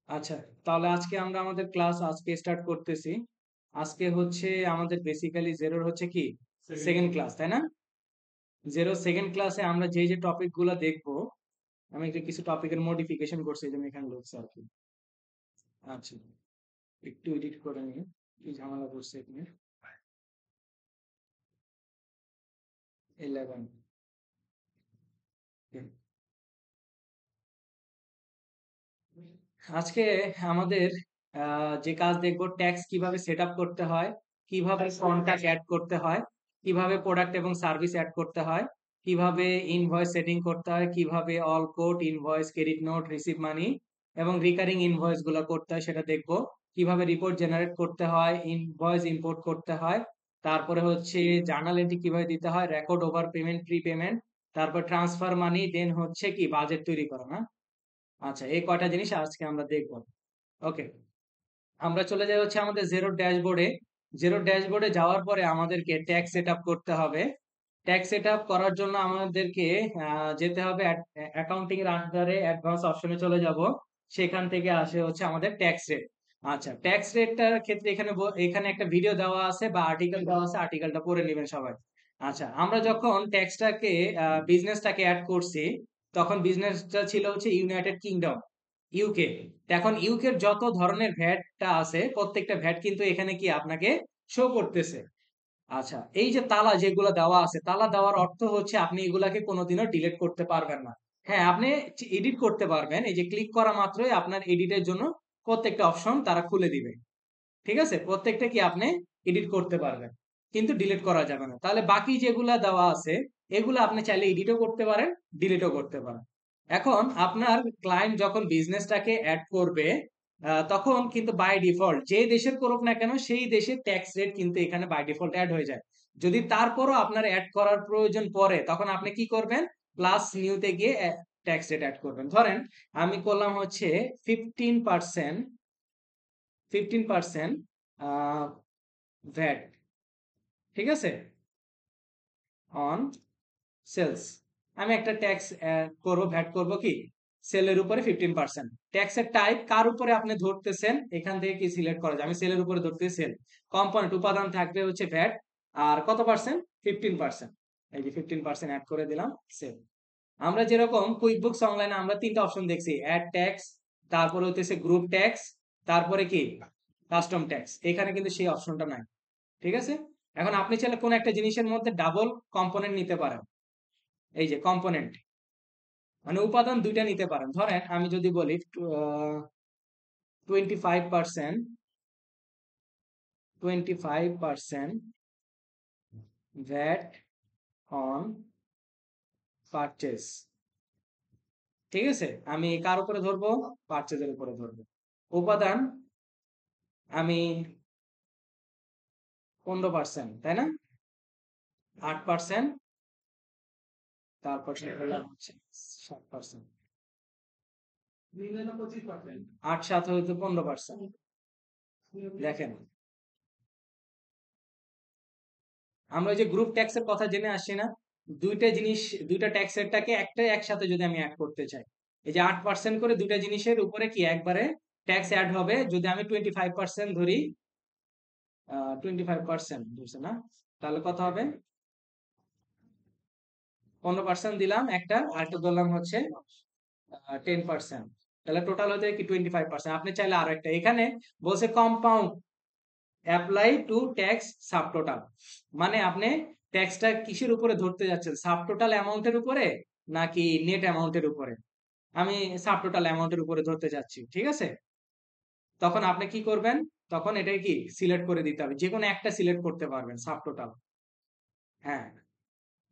আচ্ছা, তাহলে আজকে আমরা আমাদের ক্লাস আজকে স্টার্ট করতেছি। আজকে হচ্ছে আমাদের বেসিক্যালি জেরোর হচ্ছে কি সেকেন্ড ক্লাস, তাই না? জেরো সেকেন্ড ক্লাসে আমরা যে টপিক গুলা দেখবো, আমি একটু কিছু টপিকের মডিফিকেশন করছি, যেমন এখানে লিখছি আর কি। আচ্ছা, একটু এডিট করে নিই, কি ঝামেলা করছে এখানে। 11, আজকে আমাদের যে কাজ দেখবো, ট্যাক্স কিভাবে সেট আপ করতে হয়, কিভাবে কন্ট্যাক্ট অ্যাড করতে হয়, কিভাবে প্রোডাক্ট এবং সার্ভিস অ্যাড করতে হয়, কিভাবে ইনভয়েস সেটিং করতে হয়, কিভাবে all code invoice, credit note, receive money এবং রিকারিং ইনভয়েস গুলো করতে হয় সেটা দেখবো। কিভাবে রিপোর্ট জেনারেট করতে হয়, ইনভয়েস ইম্পোর্ট করতে হয়, তারপরে হচ্ছে জার্নাল এন্ট্রি কিভাবে দিতে হয়, record over payment, pre payment, তারপর ট্রান্সফার মানি, দেন হচ্ছে কি বাজেট তৈরি করা না। আচ্ছা, এই কয়টা জিনিস আজকে আমরা দেখবো। ওকে, আমরা চলে যাই হচ্ছে আমাদের জেরো ড্যাশবোর্ডে। জেরো ড্যাশবোর্ডে যাওয়ার পরে আমাদেরকে ট্যাক্স সেট আপ করতে হবে। ট্যাক্স সেট আপ করার জন্য আমাদেরকে যেতে হবে অ্যাকাউন্টিং এর আন্ডারে অ্যাডভান্স অপশনে চলে যাব। সেখান থেকে আসে হচ্ছে আমাদের ট্যাক্স রেট। আচ্ছা, ট্যাক্স রেটটার ক্ষেত্রে এখানে এখানে একটা ভিডিও দেওয়া আছে বা আর্টিকেল দেওয়া আছে, আর্টিকেলটা পড়ে নেবেন সবাই। আচ্ছা, আমরা যখন ট্যাক্সটাকে বিজনেসটাকে অ্যাড করছি, তখন বিজনেসটা ছিল হচ্ছে ইউনাইটেড কিংডম, ইউকে। এখন ইউকের যত ধরনের ভ্যাটটা আছে, প্রত্যেকটা ভ্যাট কিন্তু এখানে কি আপনাকে শো করতেছে। আচ্ছা, এই যে তালা যেগুলো দেওয়া আছে, তালা দেওয়ার অর্থ হচ্ছে আপনি এগুলাকে কোনোদিনও ডিলিট করতে পারবেন না। হ্যাঁ, আপনি এডিট করতে পারবেন, এই যে ক্লিক করা মাত্রই আপনার এডিটের জন্য প্রত্যেকটা অপশন তারা খুলে দিবে। ঠিক আছে, প্রত্যেকটা কি আপনি এডিট করতে পারবেন, কিন্তু ডিলিট করা যাবে না। তাহলে বাকি যেগুলা দেওয়া আছে, এগুলো আপনি চাইলে এডিটও করতে পারেন, ডিলিটও করতে পারেন। এখন আপনার ক্লায়েন্ট যখন বিজনেসটাকে অ্যাড করবে, তখন কিন্তু বাই ডিফল্ট যে দেশের করুক না কেন, সেই দেশের ট্যাক্স রেট কিন্তু এখানে বাই ডিফল্ট অ্যাড হয়ে যায়। যদি তারপরও আপনার অ্যাড করার প্রয়োজন পড়ে, তখন আপনি কি করবেন, প্লাস নিউতে গিয়ে ট্যাক্স রেট অ্যাড করবেন। ধরেন আমি করলাম হচ্ছে 15%, 15% ভ্যাট, ঠিক আছে, অন সেলস। আমি একটা ট্যাক্স করব, ভ্যাট করব কি সেলের উপরে 15%। ট্যাক্সের টাইপ কার উপরে আপনি ধরতেছেন, এখান থেকে কি সিলেক্ট করা যায়। আমি সেলের উপরে ধরতেছি সেল। কম্পোনেন্ট উপাদান থাকবে হচ্ছে ভ্যাট, আর কত পার্সেন্ট, 15%। এই যে 15% অ্যাড করে দিলাম, সেল। আমরা যেরকম কুইক বুকস অনলাইনে আমরা তিনটা অপশন দেখছি, অ্যাড ট্যাক্স, তারপরে হচ্ছে গ্রুপ ট্যাক্স, তারপরে কি কাস্টম ট্যাক্স। এখানে কিন্তু সেই অপশনটা নাই। ঠিক আছে, এখন আপনি চাইলে কোন একটা জিনিসের মধ্যে ডাবল কম্পোনেন্ট নিতে পারেন। এই যে কম্পোনেন্ট মানে উপাদান দুইটা নিতে পারেন। ধরেন আমি যদি বলি 25%, 25% ভ্যাট অন পারচেস। ঠিক আছে, আমি কার উপরে ধরবো, পারচেজের উপরে ধরবো। উপাদান আমি 15%, তাই না, 8%, তারপর হচ্ছে 7%, 8 7 হয়তো 15%। দেখেন, আমরা ওই যে গ্রুপ ট্যাক্সের কথা জেনে আসছি না, দুইটা জিনিস, দুইটা ট্যাক্সেরটাকে একটা একসাথে যদি আমি অ্যাড করতে চাই, এই যে 8% করে দুইটা জিনিসের উপরে কি একবারে ট্যাক্স অ্যাড হবে। যদি আমি 25% ধরি, 25% ধরছে না, তাহলে কত হবে, 15% দিলাম একটা, আরেকটা ধরলাম হচ্ছে 10%, তাহলে টোটাল হতে কি 25%। আপনি চাইলে আরো একটা, এখানে বলছে compound apply to tax subtotal, মানে আপনি ট্যাক্সটা কিসের উপরে ধরতে যাচ্ছেন, সাবটোটাল অ্যামাউন্টের উপরে নাকি নেট অ্যামাউন্টের উপরে। আমি সাবটোটাল অ্যামাউন্টের উপরে ধরতে যাচ্ছি, ঠিক আছে। তখন আপনি কি করবেন, তখন এটাই কি সিলেক্ট করে দিতে হবে, যে কোনো একটা সিলেক্ট করতে পারবেন সাবটোটাল। হ্যাঁ,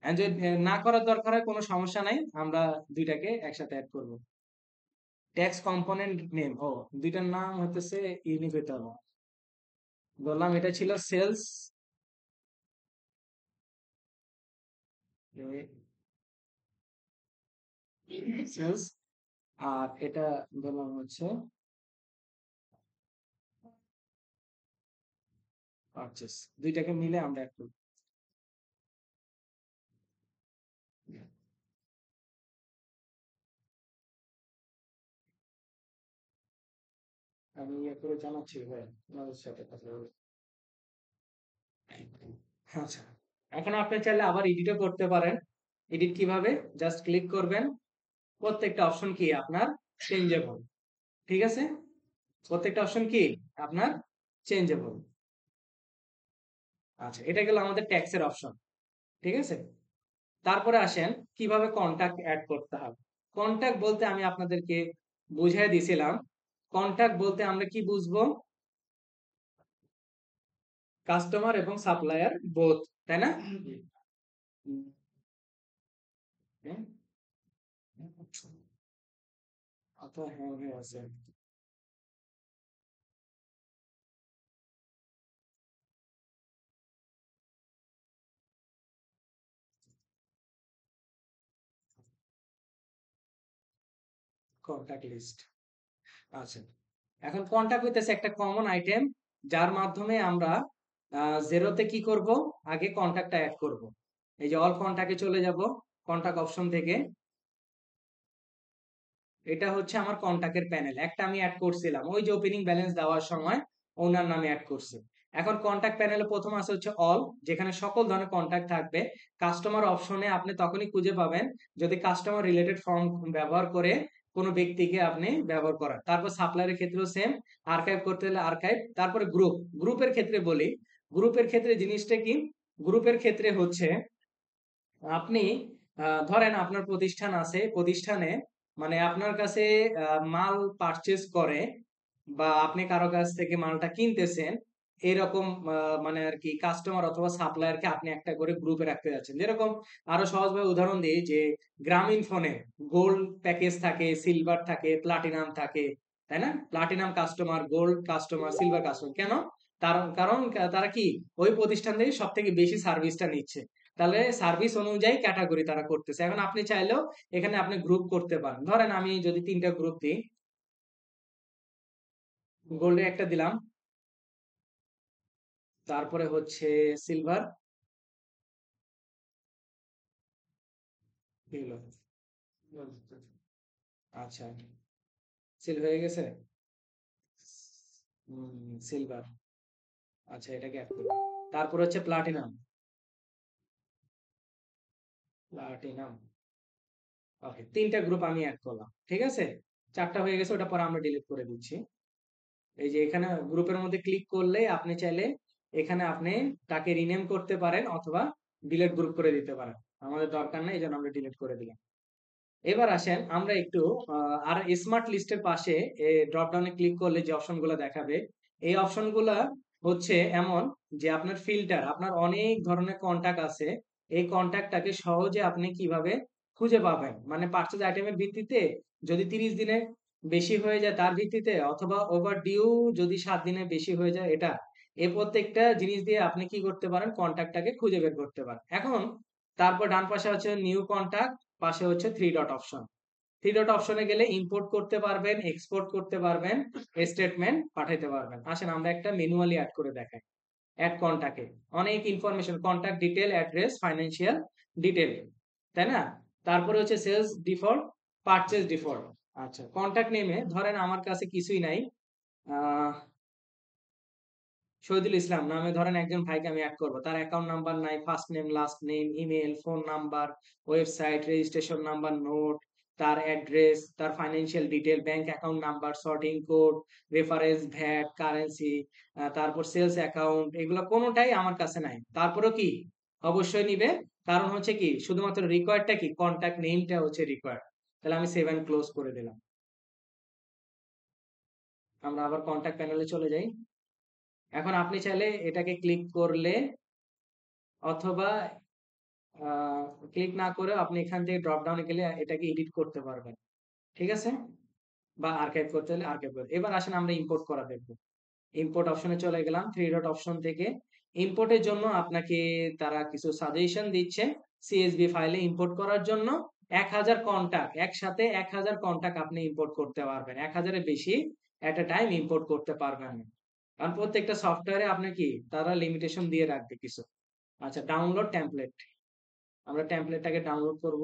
and যদি না করার দরকার হয় কোনো সমস্যা নাই, আমরা দুইটাকে একসাথে অ্যাড করব। ট্যাক্স কম্পোনেন্ট নেম, ও দুইটার নাম হতেছে ইউনিক হইতে হবে। বললাম এটা ছিল সেলস, সেলস, আর এটা বললাম হচ্ছে পারচেস। দুইটাকে মিলে আমরা একটু আমি ইয়ে করে জানাচ্ছি ভাই, আপনাদের সাথে কথা বলে। আচ্ছা, এখন আপনি চাইলে আবার এডিটও করতে পারেন। এডিট কিভাবে? জাস্ট ক্লিক করবেন, প্রত্যেকটা অপশন কি আপনার চেঞ্জেবল, ঠিক আছে? প্রত্যেকটা অপশন কি আপনার চেঞ্জেবল। আচ্ছা, এটা গেল আমাদের ট্যাক্সের অপশন, ঠিক আছে? তারপরে আসেন কিভাবে কন্টাক্ট অ্যাড করতে হবে। কন্টাক্ট বলতে আমি আপনাদেরকে বুঝিয়ে দিয়েছিলাম। কন্টাক্ট বলতে আমরা কি বুঝবো? কাস্টমার এবং সাপ্লায়ার বোথ, তাই না? হ্যাঁ, অথবা হ্যাঁ হয়ে আছে কন্টাক্ট লিস্ট। আচ্ছা, এখন কন্টাক্ট হইতেছে একটা কমন আইটেম, যার মাধ্যমে আমরা জেরোতে কি করব, আগে কন্টাক্টটা অ্যাড করব। এই যে অল কন্টাক্টে চলে যাব, কন্টাক্ট অপশন থেকে। এটা হচ্ছে আমার কন্টাক্টের প্যানেল, একটা আমি অ্যাড করছিলাম ওই যে ওপেনিং ব্যালেন্স দেওয়ার সময় ওনার নামে অ্যাড করছি। এখন কন্টাক্ট প্যানেলে প্রথম আছে হচ্ছে অল, যেখানে সকল ধরনের কন্টাক্ট থাকবে। কাস্টমার অপশনে আপনি তখনই খুঁজে পাবেন যদি কাস্টমার রিলেটেড ফর্ম ব্যবহার করে কোনো ব্যক্তিকে আপনি ব্যবহার করার। তারপর সাপ্লায়ারের ক্ষেত্রেও সেম, আর্কাইভ করতে হলে আর্কাইভ। তারপরে গ্রুপ, গ্রুপের ক্ষেত্রে বলি, গ্রুপের ক্ষেত্রে জিনিসটা কি? গ্রুপের ক্ষেত্রে হচ্ছে আপনি ধরেন আপনার প্রতিষ্ঠান আছে, প্রতিষ্ঠানে মানে আপনার কাছে মাল পারচেজ করে বা আপনি কারো কাছ থেকে মালটা কিনতেছেন, এরকম মানে আর কি কাস্টমার অথবা সাপ্লায়ারকে আপনি একটা করে গ্রুপে রাখতে যাচ্ছেন। যেরকম আরো সহজভাবে উদাহরণ দিই, যে গ্রামীণ ফোনে গোল্ড প্যাকেজ থাকে, সিলভার থাকে, প্লাটিনাম থাকে, তাই না? Platinum customer, gold customer, silver customer কেন? কারণ তারা কি ওই প্রতিষ্ঠান থেকে সব থেকে বেশি সার্ভিসটা নিচ্ছে। তাহলে সার্ভিস অনুযায়ী ক্যাটাগরি তারা করতেছে। এখন আপনি চাইলেও এখানে আপনি গ্রুপ করতে পারেন। ধরেন আমি যদি 3টা গ্রুপ দিই, গোল্ডে একটা দিলাম, তারপরে হচ্ছে সিলভার, আচ্ছা সিল হয়ে গেছে, সিলভার, আচ্ছা এটাকে অ্যাড করি। তারপর হচ্ছে প্লাটিনাম, প্লাটিনাম, ওকে 3টা গ্রুপ আমি অ্যাড করলাম, ঠিক আছে? 4টা হয়ে গেছে, ওটা পরে আমরা ডিলিট করে দিচ্ছি। এই যে এখানে গ্রুপের মধ্যে ক্লিক করলে আপনি চাইলে এখানে আপনি তাকে রিনেম করতে পারেন অথবা ডিলিট গ্রুপ করে দিতে পারেন। আমাদের দরকার নেই, এই জন্য আমরা ডিলিট করে দিলাম। এবার আসেন আমরা একটু আর স্মার্ট লিস্টের পাশে ড্রপ ডাউনে ক্লিক করলে যে অপশনগুলো দেখাবে, এই অপশনগুলা হচ্ছে এমন যে আপনার ফিল্টার, আপনার অনেক ধরনের কন্টাক্ট আছে, এই কন্টাক্টটাকে সহজে আপনি কিভাবে খুঁজে পাবেন, মানে পারচেজ আইটেমের ভিত্তিতে যদি 30 দিনের বেশি হয়ে যায় তার ভিত্তিতে, অথবা ওভার ডিউ যদি 7 দিনের বেশি হয়ে যায়, এটা এই প্রত্যেকটা জিনিস দিয়ে আপনি কি করতে পারেন, কন্টাক্টটাকে খুঁজে বের করতে পারেন। এখন তারপর ডান পাশে হচ্ছে নিউ কন্টাক্ট, পাশে হচ্ছে three dot option. Three dot অপশনে গেলে ইম্পোর্ট করতে পারবেন, এক্সপোর্ট করতে পারবেন, স্টেটমেন্ট পাঠাইতে পারবেন। আসেন আমরা একটা ম্যানুয়ালি অ্যাড করে দেখাই। অ্যাড কন্টাক্টে অনেক information, contact detail, address, financial detail, তাই না? তারপরে হচ্ছে সেলস ডিফল্ট, পারচেজ ডিফল্ট। আচ্ছা, কন্টাক্ট নেমে ধরেন আমার কাছে কিছুই নাই, আহ শহীদুল ইসলাম নামে ধরেন একজন ভাইকে আমি অ্যাড করবো, তার অ্যাকাউন্ট নাম্বার নাই, first name, last name, email, phone number, website, registration number, note, তার অ্যাড্রেস, তার financial detail, bank account number, sorting code, reference, VAT, currency, তারপর সেলস অ্যাকাউন্ট, এগুলো কোনোটাই আমার কাছে নাই। তারপরেও কি অবশ্যই নিবে, কারণ হচ্ছে কি শুধুমাত্র রিকোয়ার্ডটা কি কন্ট্যাক্ট নেমটা হচ্ছে রিকোয়ার্ড। তাহলে আমি সেভ এন্ড ক্লোজ করে দিলাম। আমরা আবার কন্ট্যাক্ট প্যানেলে চলে যাই। এখন আপনি চাইলে এটাকে ক্লিক করলে অথবা ক্লিক না করেও আপনি এখান থেকে ড্রপ ডাউনে গেলে এটাকে এডিট করতে পারবেন, ঠিক আছে? বা আর্কাইভ করতে হলে আর্কাইভ করতে। এবার আসেন আমরা ইম্পোর্ট করা দেখবো। ইম্পোর্ট অপশনে চলে গেলাম, থ্রি ডট অপশন থেকে ইম্পোর্টের জন্য আপনাকে তারা কিছু সাজেশন দিচ্ছে। সিএসভি ফাইলে ইম্পোর্ট করার জন্য 1000 কন্টাক্ট, একসাথে 1000 কন্টাক্ট আপনি ইম্পোর্ট করতে পারবেন, 1000-এর বেশি এট এ টাইম ইম্পোর্ট করতে পারবেন না। কারণ প্রত্যেকটা সফটওয়্যারে আপনি কি তারা লিমিটেশন দিয়ে রাখবে কিছু। আচ্ছা, ডাউনলোড টেমপ্লেট, আমরা টেমপ্লেটটাকে ডাউনলোড করব।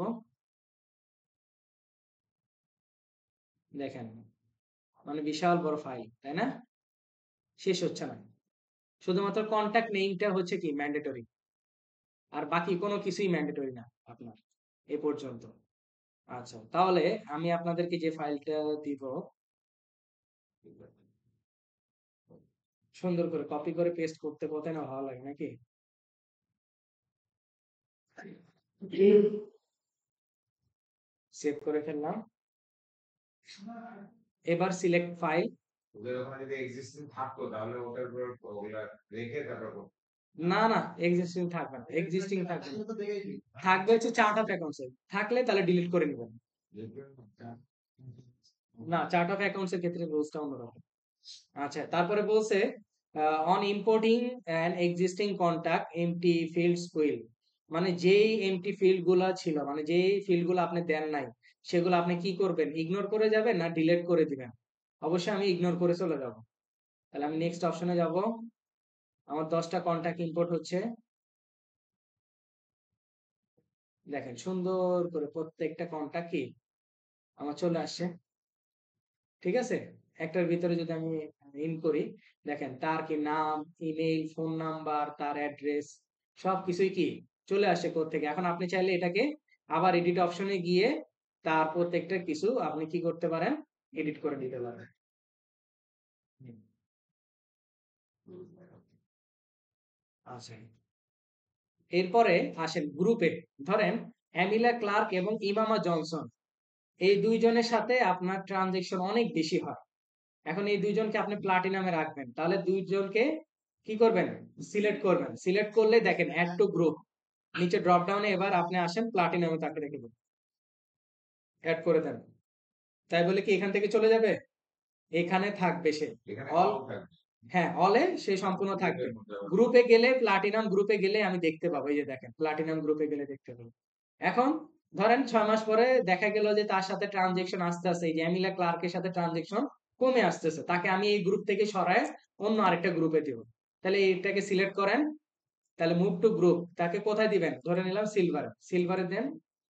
দেখেন মানে বিশাল বড় ফাইল, তাই না? শেষ হচ্ছে না। শুধুমাত্র কন্টাক্ট নেমটা হচ্ছে কি ম্যান্ডেটরি, আর বাকি কোনো কিছুই ম্যান্ডেটরি না আপনার এ পর্যন্ত। আচ্ছা, তাহলে আমি আপনাদেরকে যে ফাইলটা দিব, সুন্দর করে কপি করে পেস্ট করতে কোথায় না ভালো লাগে নাকি? সেভ করে ফেললাম। এবার সিলেক্ট ফাইল। ওদের ওখানে যদি এক্সিস্টিং থাকতো তাহলে ওটার উপর ওগুলা রেখে তারপর না না, এক্সিস্টিং থাকবে না, এক্সিস্টিং থাকবে না। থাকবে হচ্ছে চার্ট অফ অ্যাকাউন্টস, থাকলে তাহলে ডিলিট করে নেবেন। না, চার্ট অফ অ্যাকাউন্টস এর ক্ষেত্রে রুলসটা অন্যরকম। আচ্ছা, তারপরে বলছে on importing an existing contact empty fields will, মানে যেই এমটি ফিল্ড গুলা ছিল, মানে যেই ফিল্ড গুলো আপনি দেন নাই, সেগুলো আপনি কি করবেন? ইগনোর করে যাবেন না ডিলিট করে দিবেন? অবশ্যই আমি ইগনোর করে চলে যাব। তাহলে আমি নেক্সট অপশনে যাব। আমার 10টা কন্টাক্ট ইম্পোর্ট হচ্ছে, দেখেন সুন্দর করে প্রত্যেকটা কন্টাক্ট কি আমার চলে আসছে। ঠিক আছে, একটার ভিতরে যদি আমি ইন করি, দেখেন তার কি নাম, ইমেইল, ফোন নাম্বার, তার অ্যাড্রেস, সবকিছুই কি চলে আসে থেকে। এখন আপনি চাইলে এটাকে আবার এডিট অপশনে গিয়ে তার প্রত্যেকটা কিছু আপনি কি করতে পারেন? এডিট করে দিতে পারেন। আচ্ছা, এরপরে আসেন গ্রুপে। ধরেন অ্যামিলা ক্লার্ক এবং ইমামা জনসন, এই দুইজনের সাথে আপনার ট্রানজেকশন অনেক বেশি হয়। এখন এই দুইজনকে আপনি প্লাটিনামে রাখবেন, তাহলে দুইজনকে কি করবেন? সিলেক্ট করবেন। সিলেক্ট করলে দেখেন অ্যাড টু গ্রুপ, নিচে ড্রপ ডাউনে এবার আপনি আসেন প্লাটিনামে, তাকে রেখে দেন, অ্যাড করে দেন। তাই বলে কি এখান থেকে চলে যাবে? এখানে থাকবে সে এখানে অল। অল থাকবে। হ্যাঁ, অলে সে সম্পূর্ণ থাকবে। গ্রুপে গেলে, প্লাটিনাম গ্রুপে গেলে আমি দেখতে পাবো, এই যে দেখেন প্লাটিনাম গ্রুপে গেলে দেখতে পাবো। এখন ধরেন 6 মাস পরে দেখা গেল যে তার সাথে ট্রানজেকশন আসতে আসতে, এই যে এমিলা ক্লার্কের সাথে ট্রানজেকশন কমে আসতেছে, তাকে আমি এই গ্রুপ থেকে সরায় অন্য আরেকটা গ্রুপে দিব। তাহলে এটাকে সিলেক্ট করেন, তাহলে মুভ টু গ্রুপ, তাকে কোথায় দিবেন? ধরে নিলাম সিলভার, সিলভারে দেন,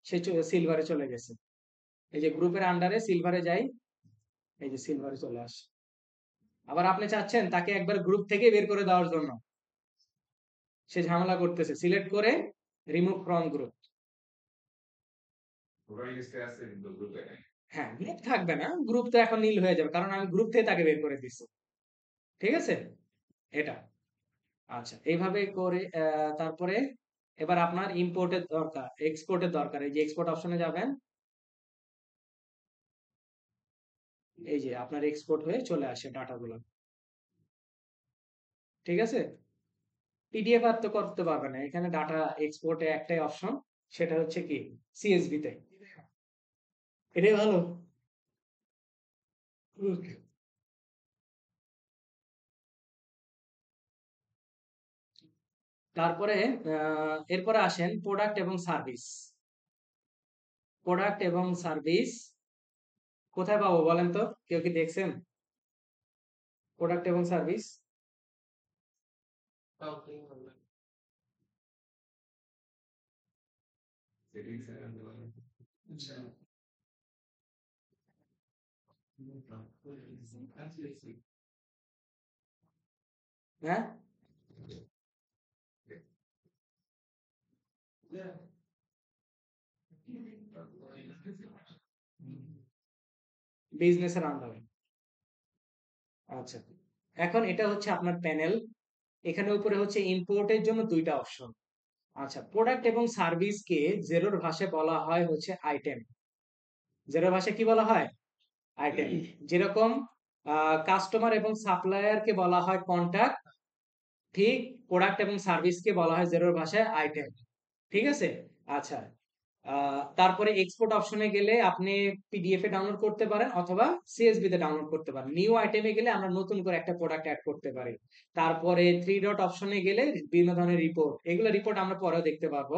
সে সিলভারে চলে গেছে। এই যে গ্রুপের আন্ডারে সিলভারে যাই, এই যে সিলভারে চলে আসে। আবার আপনি চাচ্ছেন তাকে একবার গ্রুপ থেকে বের করে দেওয়ার জন্য, সে ঝামেলা করতেছে, সিলেক্ট করে রিমুভ ফ্রম গ্রুপ। টোটাল লিস্টে আছে কিন্তু গ্রুপে নাই। হ্যাঁ, গ্রুপ থাকবে না, গ্রুপ তো এখন নীল হয়ে যাবে, কারণ আমি গ্রুপ থেকে তাকে বের করে দিচ্ছি। ঠিক আছে, এটা। আচ্ছা, এইভাবে করে তারপরে এবার আপনার ইম্পোর্টের দরকার, এক্সপোর্টের দরকার। এই যে এক্সপোর্ট অপশনে যাবেন, এই যে আপনার এক্সপোর্ট হয়ে চলে আসে ডাটাগুলো। ঠিক আছে, পিডিএফ আর তো করতে পারবে না, এখানে ডাটা এক্সপোর্টে একটাই অপশন, সেটা হচ্ছে কি সিএসভি তে। এটাই ভালো। Okay. তারপরে এরপরে আসেন প্রোডাক্ট এবং সার্ভিস। প্রোডাক্ট এবং সার্ভিস কোথায় পাবো বলেন তো? কেউ কি দেখছেন প্রোডাক্ট এবং সার্ভিস? হ্যাঁ, বিজনেসের আন্ডারে। আচ্ছা, এখন এটা হচ্ছে আপনার প্যানেল। এখানে উপরে হচ্ছে ইম্পোর্টের জন্য দুইটা অপশন। আচ্ছা, প্রোডাক্ট এবং সার্ভিসকে জেরোর ভাষায় বলা হয় হচ্ছে আইটেম। জেরোর ভাষায় কি বলা হয়? আইটেম। যেরকম কাস্টমার এবং সাপ্লায়ারকে বলা হয় কন্টাক্ট, ঠিক প্রোডাক্ট এবং সার্ভিসকে বলা হয় জেরোর ভাষায় আইটেম। ঠিক আছে। আচ্ছা, তারপরে এক্সপোর্ট অপশনে গেলে আপনি পিডিএফ এ ডাউনলোড করতে পারেন অথবা সিএসভি তে ডাউনলোড করতে পারেন। নিউ আইটেমে গেলে আমরা নতুন করে একটা প্রোডাক্ট অ্যাড করতে পারি। তারপরে থ্রি ডট অপশনে গেলে বিভিন্ন ধরনের রিপোর্ট, এগুলো রিপোর্ট আমরা পরেও দেখতে পারবো।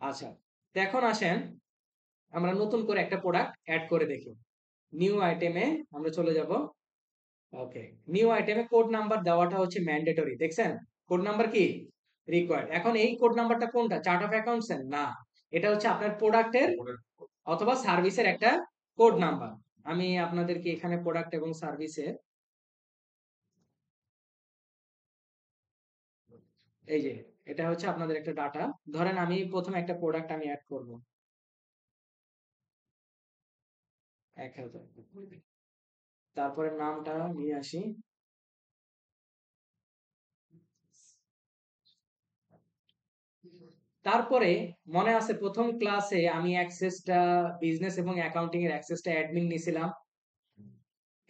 আচ্ছা, তো এখন আসেন আমরা নতুন করে একটা প্রোডাক্ট অ্যাড করে দেখি। নিউ আইটেমে আমরা চলে যাব। ওকে, নিউ আইটেমে কোড নাম্বার দেওয়াটা হচ্ছে ম্যান্ডেটরি, দেখছেন? কোড নাম্বার কি রিকোয়ার্ড। এখন এই কোড নাম্বারটা কোনটা? চার্ট অফ অ্যাকাউন্টস এর না, এটা হচ্ছে আপনার প্রোডাক্টের অথবা সার্ভিসের একটা কোড নাম্বার। আমি আপনাদেরকে এখানে প্রোডাক্ট এবং সার্ভিসে এই যে এটা হচ্ছে আপনাদের একটা ডাটা। ধরেন আমি প্রথমে একটা প্রোডাক্ট আমি অ্যাড করব 1000, তারপরে নামটা নিয়ে আসি। তারপরে মনে আছে প্রথম ক্লাসে আমি অ্যাক্সেসটা বিজনেস এবং অ্যাকাউন্টিং এর অ্যাক্সেসটা অ্যাডমিন নিয়েছিলাম।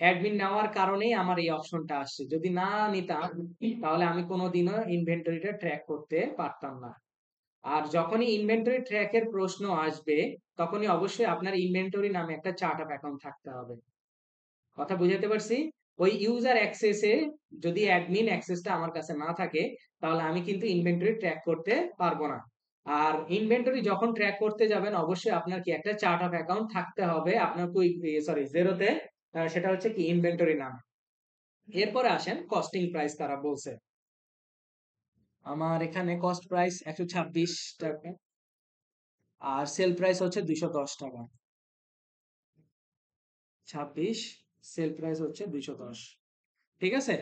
অ্যাডমিন নেওয়ার কারণেই আমার এই অপশনটা আসছে। যদি না নিতাম তাহলে আমি কোনোদিনও ইনভেন্টরিটা ট্র্যাক করতে পারতাম না। আর যখনই ইনভেন্টরি ট্র্যাকের প্রশ্ন আসবে তখনই অবশ্যই আপনার ইনভেন্টরি নামে একটা চার্ট অফ অ্যাকাউন্ট থাকতে হবে। কথা বুঝাতে পারছি? ওই ইউজার অ্যাক্সেসে যদি অ্যাডমিন অ্যাক্সেসটা আমার কাছে না থাকে তাহলে আমি কিন্তু ইনভেন্টরি ট্র্যাক করতে পারবো না। আর ইনভেন্টরি যখন ট্র্যাক করতে যাবেন অবশ্যই আপনার কি একটা চার্ট অফ অ্যাকাউন্ট থাকতে হবে আপনার জেরোতে। সেটা হচ্ছে কি ইনভেন্টরি নাম। এরপরে আসেন কস্টিং প্রাইস তারা বলছে। আমার এখানে কস্ট প্রাইস 126 টাকা আর সেল প্রাইস হচ্ছে 210 টাকা। 26, সেল প্রাইস হচ্ছে 210। ঠিক আছে?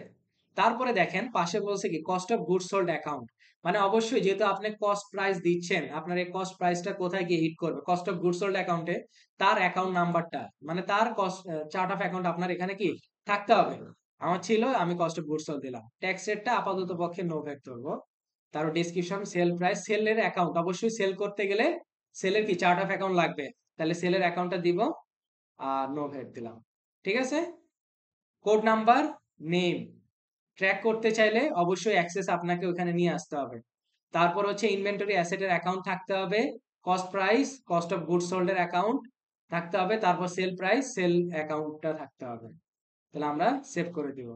তারপরে দেখেন পাশে বলছে কি cost of goods sold account. মানে অবশ্যই যেহেতু আপনি কস্ট প্রাইস দিচ্ছেন আপনার এই কস্ট প্রাইসটা কোথায় গিয়ে হিট করবে কস্ট অফ গুডস সোল্ড অ্যাকাউন্টে। তার অ্যাকাউন্ট নাম্বারটা মানে তার কস্ট চার্ট অফ অ্যাকাউন্ট আপনার এখানে কি থাকতে হবে। আমার ছিল আমি কস্ট অফ গুডস সোল্ড দিলাম। ট্যাক্স রেটটা আপাতত পক্ষে নো ভ্যাট ধরবো। তার ডেসক্রিপশন সেল প্রাইস সেলের অ্যাকাউন্ট অবশ্যই সেল করতে গেলে সেলের কি চার্ট অফ অ্যাকাউন্ট লাগবে। তাহলে সেলের অ্যাকাউন্টটা দিব আর নো ভ্যাট দিলাম। ঠিক আছে? কোড নাম্বার, নেম ট্র্যাক করতে চাইলে অবশ্যই অ্যাক্সেস আপনাকে ওখানে নিয়ে আসতে হবে। তারপর হচ্ছে ইনভেন্টরি অ্যাসেটের অ্যাকাউন্ট থাকতে হবে, cost price cost of goods sold এর অ্যাকাউন্ট থাকতে হবে, তারপর সেল প্রাইস সেল অ্যাকাউন্টটা থাকতে হবে। তাহলে আমরা সেভ করে দিব।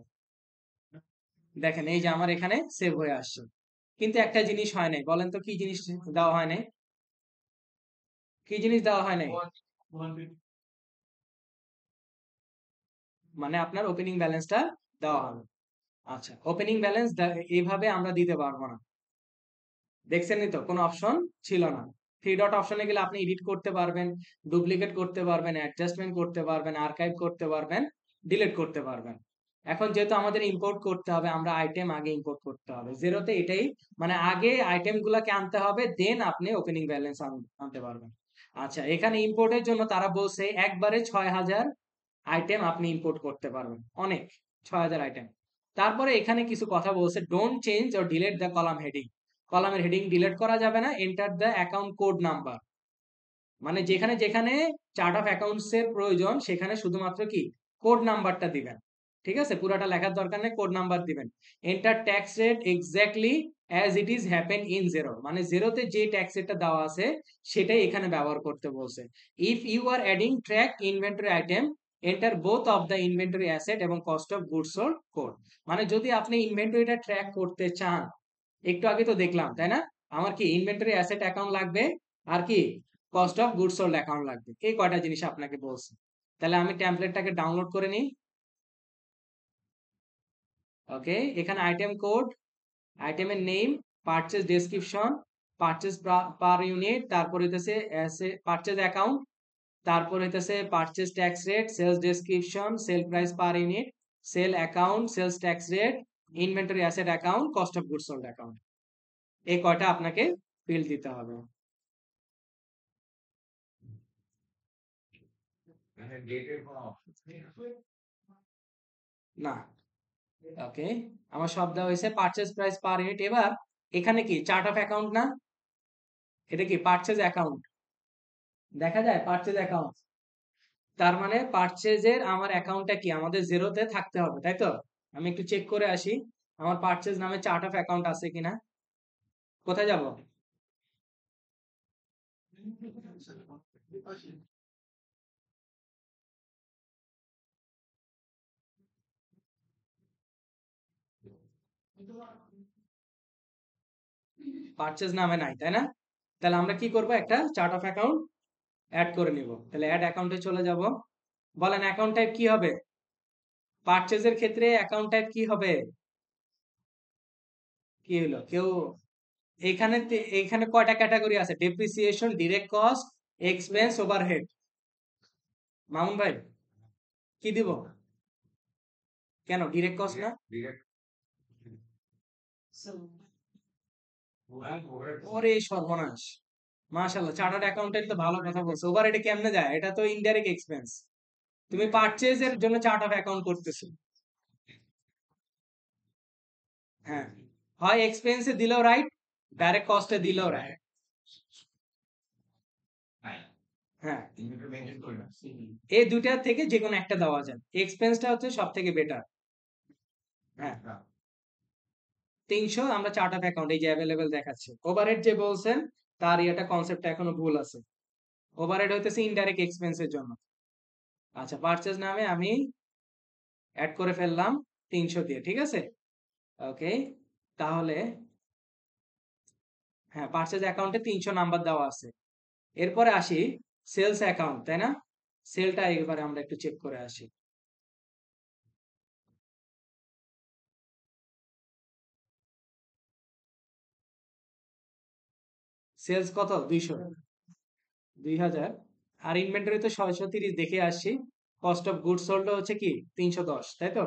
দেখেন এই যে আমার এখানে সেভ হয়ে আসছে। কিন্তু একটা জিনিস হয় নাই, বলেন তো কি জিনিস দেওয়া হয় নাই? কি জিনিস দেওয়া হয় নাই? মানে আপনার ওপেনিং ব্যালেন্সটা দেওয়া হবে। আচ্ছা, ওপেনিং ব্যালেন্স এইভাবে আমরা দিতে পারবো না। দেখছেনই তো কোনো অপশন ছিল না। থ্রি ডট অপশনে গেলে আপনি এডিট করতে পারবেন, ডুপ্লিকেট করতে পারবেন, অ্যাডজাস্টমেন্ট করতে পারবেন, আর্কাইভ করতে পারবেন, ডিলিট করতে পারবেন। এখন যেহেতু আমাদের ইম্পোর্ট করতে হবে আমরা আইটেম আগে ইম্পোর্ট করতে হবে জেরোতে। এটাই মানে আগে আইটেম গুলাকে আনতে হবে দেন আপনি ওপেনিং ব্যালেন্স আনতে পারবেন। আচ্ছা, এখানে ইম্পোর্টের জন্য তারা বলছে একবারে 6000 আইটেম আপনি ইম্পোর্ট করতে পারবেন। অনেক, 6000 আইটেম। তারপরে এখানে কিছু কথা বলছে, don't change or delete the column heading. কলামের হেডিং ডিলিট করা যাবে না। Enter the account code number, মানে যেখানে যেখানে চার্ট অফ অ্যাকাউন্টস এর প্রয়োজন সেখানে শুধুমাত্র কি কোড নাম্বারটা দিবেন। ঠিক আছে? পুরাটা লেখার দরকার নেই, কোড নাম্বার দিবেন। Enter tax rate exactly as it is happen in zero, মানে জেরোতে যে ট্যাক্স রেটটা দেওয়া আছে সেটাই এখানে ব্যবহার করতে বলছে। If you are adding track inventory item enter both of the inventory asset এবং cost of goods sold code. মানে যদি আপনি ইনভেন্টরিটা ট্র্যাক করতে চান, একটু আগে তো দেখলাম তাই না, আমার কি ইনভেন্টরি অ্যাসেট অ্যাকাউন্ট লাগবে আর কি cost of goods sold account লাগবে। এই কয়টা জিনিস আপনাকে বলছি। তাহলে আমি টেমপ্লেটটাকে ডাউনলোড করে নিই। ওকে, এখানে আইটেম কোড, আইটেমের name, purchase description, purchase per unit, তারপর হইতেছে পারচেজ অ্যাকাউন্ট, তারপর হইতেছে purchase tax rate, sales description, sale price per unit, sale account, sales tax rate, inventory asset account, cost of goods sold account. এই কয়টা আপনাকে feel দিতে হবে। মানে ডেটের কোনো অপশন নেই। না। ওকে, আমার সব দেওয়া হয়েছে পারচেজ প্রাইস পার ইউনিট। এবার এখানে কি চার্ট অফ অ্যাকাউন্ট না, এটা কি পারচেজ অ্যাকাউন্ট, দেখা যায় পারচেজ অ্যাকাউন্ট। তার মানে পারচেজের আমার অ্যাকাউন্টটা কি আমাদের জেরোতে থাকতে হবে, তাই তো? আমি একটু চেক করে আসি আমার পারচেজ নামে চার্ট অফ অ্যাকাউন্ট আছে কিনা। কোথায় যাব? পারচেজ নামে নাই তাই না? তাহলে আমরা কি করব, একটা চার্ট অফ অ্যাকাউন্ট অ্যাড করে নিব। তাহলে অ্যাড অ্যাকাউন্টে চলে যাব। বলেন অ্যাকাউন্ট টাইপ কি হবে? পারচেজের ক্ষেত্রে অ্যাকাউন্ট টাইপ কি হবে? কি হলো কেউ এখানে এখানে কয়টা ক্যাটাগরি আছে? Depreciation, direct cost, expense, overhead. Mamun ভাই, কি দিব? কেন ডিরেক্ট কস্ট না? ডিরেক্ট ওরে সর্বনাশ, মাশাআল্লাহ, চার্টার্ড অ্যাকাউন্টেন্ট তো ভালো কথা বলছো। ওভার এটা কেমনে যায়? এটা তো ইনডাইরেক্ট এক্সপেন্স। তুমি পারচেজের জন্য চার্ট অফ অ্যাকাউন্ট করতেছো। হ্যাঁ, হয় এক্সপেন্সে দিলেও রাইট, ডাইরেক্ট কস্টে দিলেও রাইট। হ্যাঁ, এই দুইটা থেকে যে কোনো একটা দেওয়া যায়। এক্সপেন্সটা হচ্ছে সব থেকে বেটার। হ্যাঁ, 300 আমরা চার্ট অফ অ্যাকাউন্ট এই যে অ্যাভেলেবেল দেখাচ্ছে। ওভারহেড যে বলছেন তার এটা কনসেপ্টটা এখনো ভুল আছে। ওভারহেড হইতেছে ইনডাইরেক্ট এক্সপেন্সের জন্য। আচ্ছা, পারচেজ নামে আমি অ্যাড করে ফেললাম 300 দিয়ে, ঠিক আছে? ওকে, তাহলে হ্যাঁ, পারচেজ অ্যাকাউন্টে 300 নাম্বার দেওয়া আছে। এরপরে আসি সেলস অ্যাকাউন্ট, তাই না? সেলটা এবারে আমরা একটু চেক করে আসি। সেলস কত? 2000। আর ইনভেন্টরি তো 630 দেখে আসছি। কস্ট অফ গুডস সোল্ড হচ্ছে কি 310, তাই তো?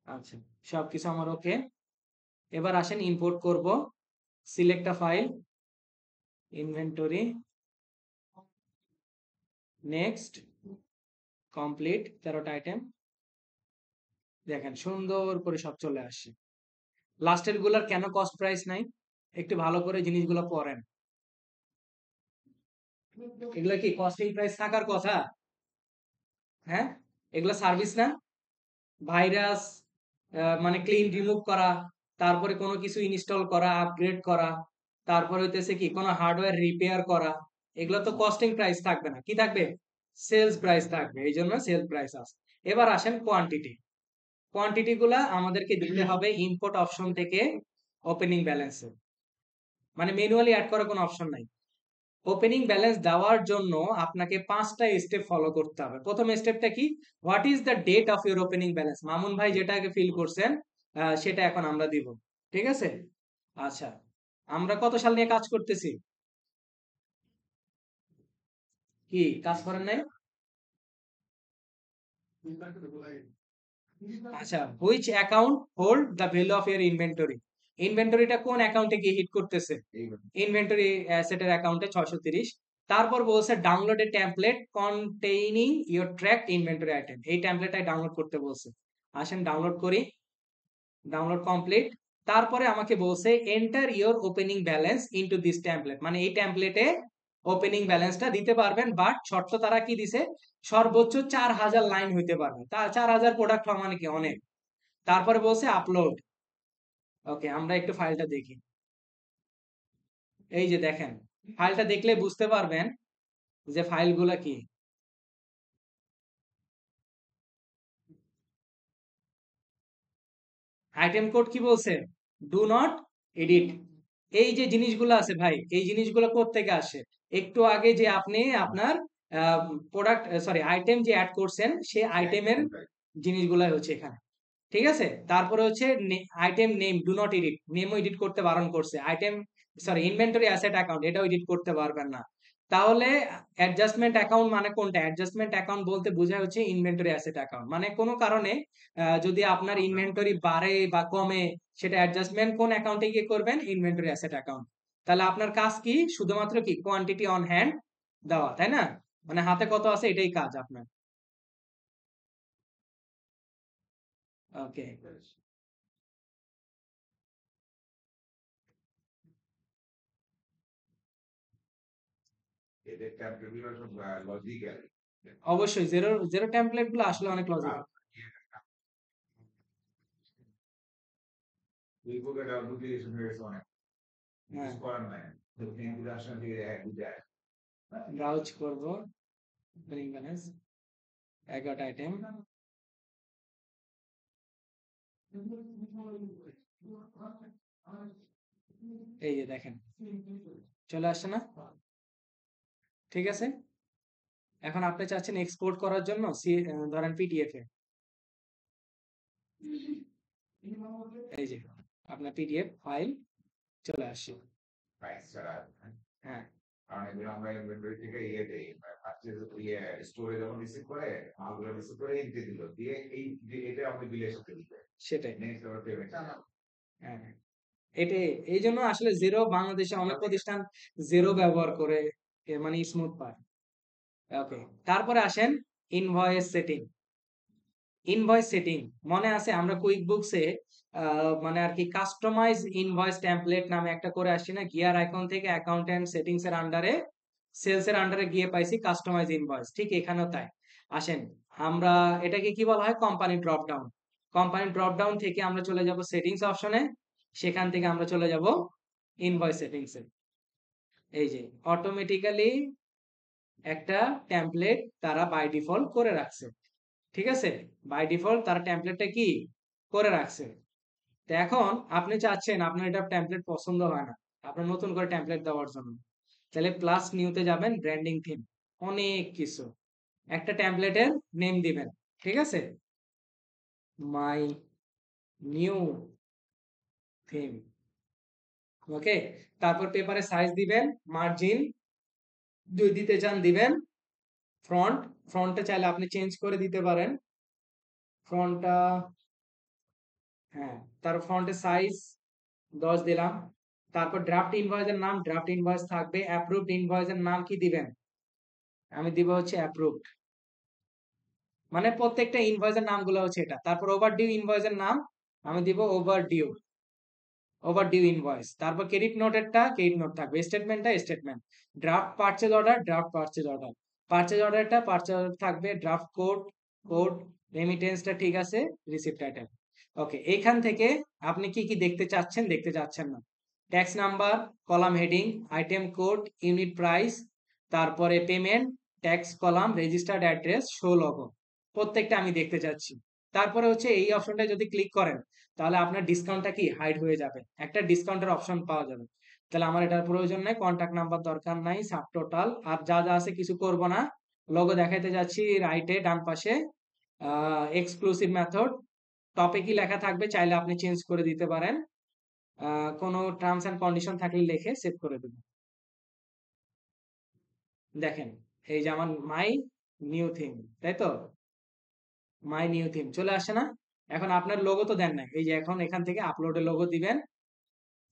আচ্ছা, সবকিছু আমার ওকে। এবার আসেন ইম্পোর্ট করব। Select a file, inventory, next, complete, 13টা আইটেম। দেখেন সুন্দর করে সব চলে আসছে। লাস্টের গুলার কেন কস্ট প্রাইস নাই? একটু ভালো করে জিনিসগুলো পড়েন। এগুলা কি কস্টিং প্রাইস থাকার কথা? হ্যাঁ, এগুলা সার্ভিস না? ভাইরাস মানে ক্লিন রিমুভ করা, তারপরে কোনো কিছু ইনস্টল করা, আপগ্রেড করা, তারপরে হইতেছে কি কোনো হার্ডওয়্যার রিপেয়ার করা, এগুলো তো কস্টিং প্রাইস থাকবে না, কি থাকবে? সেলস প্রাইস থাকবে, এই জন্য সেল প্রাইস আছে। এবার আসেন কোয়ান্টিটি। কোয়ান্টিটি গুলা আমাদেরকে দিতে হবে ইম্পোর্ট অপশন থেকে ওপেনিং ব্যালেন্সে, মানে ম্যানুয়ালি অ্যাড করার কোনো অপশন নাই। ওপেনিং ব্যালেন্স দেওয়ার জন্য আপনাকে 5টা স্টেপ ফলো করতে হবে। প্রথম স্টেপটা কি? What is the date of your opening balance? Mamun ভাই যেটা আগে ফিল করছেন সেটা এখন আমরা দিব, ঠিক আছে? আচ্ছা, আমরা কত সাল নিয়ে কাজ করতেছি? কি কাজ করেন নাই? আচ্ছা, which account hold the value of your inventory? ইনভেন্টরিটা কোন অ্যাকাউন্টে গিয়ে হিট করতেছে? ইনভেন্টরি অ্যাসেটের অ্যাকাউন্টে 630। তারপর বলছে download A template containing your tracked inventory item, এই টেমপ্লেটটাই ডাউনলোড করতে বলছে। আসেন ডাউনলোড করি। Download complete. তারপরে আমাকে বলছে enter your opening balance into this template, মানে এই টেমপ্লেটে ওপেনিং ব্যালেন্সটা দিতে পারবেন, বাট শর্ত তারা কি দিছে? সর্বোচ্চ 4000 লাইন হইতে পারবে। তা 4000 প্রোডাক্ট হওয়া মানে কি অনেক। তারপরে বলছে আপলোড। ওকে, আমরা একটু ফাইলটা দেখি। এই যে দেখেন, ফাইলটা দেখলে বুঝতে পারবেন যে ফাইলগুলা কি। আইটেম কোড কি বলছে? Do not edit. এই যে জিনিসগুলো আছে ভাই, এই জিনিসগুলো কোত্থেকে আসে? একটু আগে যে আপনি আপনার প্রোডাক্ট সরি আইটেম যে অ্যাড করছেন সেই আইটেমের জিনিসগুলাই হচ্ছে এখানে, ঠিক আছে? তারপরে হচ্ছে item name, do not edit, নেমও এডিট করতে বারণ করছে। Item sorry inventory asset account, এটাও এডিট করতে পারবেন না। তাহলে অ্যাডজাস্টমেন্ট অ্যাকাউন্ট মানে কোনটা? অ্যাডজাস্টমেন্ট অ্যাকাউন্ট বলতে বোঝায় হচ্ছে ইনভেন্টরি অ্যাসেট অ্যাকাউন্ট, মানে কোনো কারণে যদি আপনার ইনভেন্টরি বাড়ে বা কমে, সেটা অ্যাডজাস্টমেন্ট কোন অ্যাকাউন্টে গিয়ে করবেন? Inventory asset account. তাহলে আপনার কাজ কি? শুধুমাত্র কি কোয়ান্টিটি অন হ্যান্ড দেওয়া, তাই না? মানে হাতে কত আছে এটাই কাজ আপনার। ওকে, এদের টেমপ্লেটগুলো সব লজিক্যাল। অবশ্যই জিরো জিরো টেমপ্লেট গুলো আসলে অনেক লজিক্যাল। উইবুকের ডুপ্লিকেশন হয়ে গেছে অনেক, হ্যাঁ, কিছু করার নাই। তো ইন্ট্রোডাকশন থেকে বুঝায় ব্রাউজ করব, ওপেনিং ব্যালেন্স 11টা আইটেম। এই যে দেখেন চলে আসছে না? ঠিক আছে, এখন আপনি চাচ্ছেন এক্সপোর্ট করার জন্য ধরেন পিডিএফ এ। এই যে আপনার পিডিএফ ফাইল চলে আসছে। প্রাইস ছাড়া। হ্যাঁ, কারণ এগুলো আমরা ইনভেন্টরি থেকে ইয়ে দেই, পারচেজ ইয়ে স্টোরে যখন রিসিভ করে মালগুলো রিসিভ করে এন্ট্রি দিল দিয়ে এই এটা আপনি বিলের সাথে দিবে সেটাই। নেক্সট আবার পেমেন্ট। হ্যাঁ, এটাই। এই জন্য আসলে জিরো বাংলাদেশে অনেক প্রতিষ্ঠান জিরো ব্যবহার করে, মানে স্মুথ পায়। ওকে, তারপরে আসেন ইনভয়েস সেটিং। ইনভয়েস সেটিং মনে আছে আমরা কুইক বুকসে মানে আর কি কাস্টমাইজ ইনভয়েস টেমপ্লেট নামে একটা করে আসছি না, গিয়ার আইকন থেকে অ্যাকাউন্টেন্ট সেটিংস এর আন্ডারে সেলস এর আন্ডারে গিয়ে পাইছি কাস্টমাইজ ইনভয়েস। ঠিক এখানেও তাই। আসেন, আমরা এটাকে কি বলা হয়, company drop down. Company drop down থেকে আমরা চলে যাব সেটিংস অপশনে, সেখান থেকে আমরা চলে যাব ইনভয়েস সেটিংস এ। এই যে অটোমেটিক্যালি একটা টেমপ্লেট তারা বাই ডিফল্ট করে রাখছে। ঠিক আছে, বাই ডিফল্ট তারা টেমপ্লেটটা কি করে রাখছে। তো এখন আপনি চাচ্ছেন আপনার এটা টেমপ্লেট পছন্দ হয় না, আপনার নতুন করে টেমপ্লেট দেওয়ার জন্য, তাহলে প্লাস নিউতে যাবেন, ব্র্যান্ডিং থিম, অনেক কিছু, একটা টেমপ্লেটের নেম দিবেন। ঠিক আছে, মাই নিউ থিম। ওকে, তারপর পেপারে সাইজ দিবেন, মার্জিন যদি দিতে চান দিবেন, ফ্রন্ট, ফ্রন্টে চাইলে আপনি চেঞ্জ করে দিতে পারেন ফ্রন্টটা। হ্যাঁ, তার ফ্রন্টের সাইজ 10 দিলাম। তারপর ড্রাফট ইনভয়েসের নাম, ড্রাফট ইনভয়েস থাকবে। অ্যাপ্রুভড ইনভয়েসের নাম কি দিবেন, আমি দিব হচ্ছে অ্যাপ্রুভড, মানে প্রত্যেকটা ইনভয়েসের নামগুলো হচ্ছে এটা। তারপর ওভারডিউ ইনভয়েসের নাম আমি দিব ওভারডিউ, ওভারডিউ ইনভয়েস। তারপর ক্রেডিট নোটেরটা ক্রেডিট নোট থাকবে, স্টেটমেন্টটা statement. Draft purchase order, draft purchase order, purchase অর্ডারটা পারচেজ অর্ডার থাকবে। ড্রাফট কোড, কোড, রেমিটেন্সটা ঠিক আছে, রিসিপ্ট আইটেম। ওকে, এইখান থেকে আপনি কি কি দেখতে চাচ্ছেন দেখতে চাচ্ছেন না, tax number, column heading, item code, unit price, তারপরে payment, tax column, registered address, show logo, প্রত্যেকটা আমি দেখতে চাচ্ছি। তারপরে হচ্ছে এই অপশনটা যদি ক্লিক করেন তাহলে আপনার ডিসকাউন্টটা কি হাইড হয়ে যাবে, একটা ডিসকাউন্টের অপশন পাওয়া যাবে। তাহলে আমার এটার প্রয়োজন নাই, কন্ট্যাক্ট নাম্বার দরকার নাই, সাব টোটাল আর যা যা আছে কিছু করব না। লোগো দেখাইতে যাচ্ছি, রাইটে ডান পাশে এক্সক্লুসিভ মেথড, টপে কি লেখা থাকবে চাইলে আপনি চেঞ্জ করে দিতে পারেন, কোনো টার্মস এন্ড কন্ডিশন থাকলে লিখে সেভ করে দেবেন। দেখেন, এই যে আমার মাই নিউ থিম, তাই তো, মাই নিউ থিম চলে আসে না। এখন আপনার লোগো তো দেন নাই, এই যে এখন এখান থেকে আপলোডের লোগো দিবেন,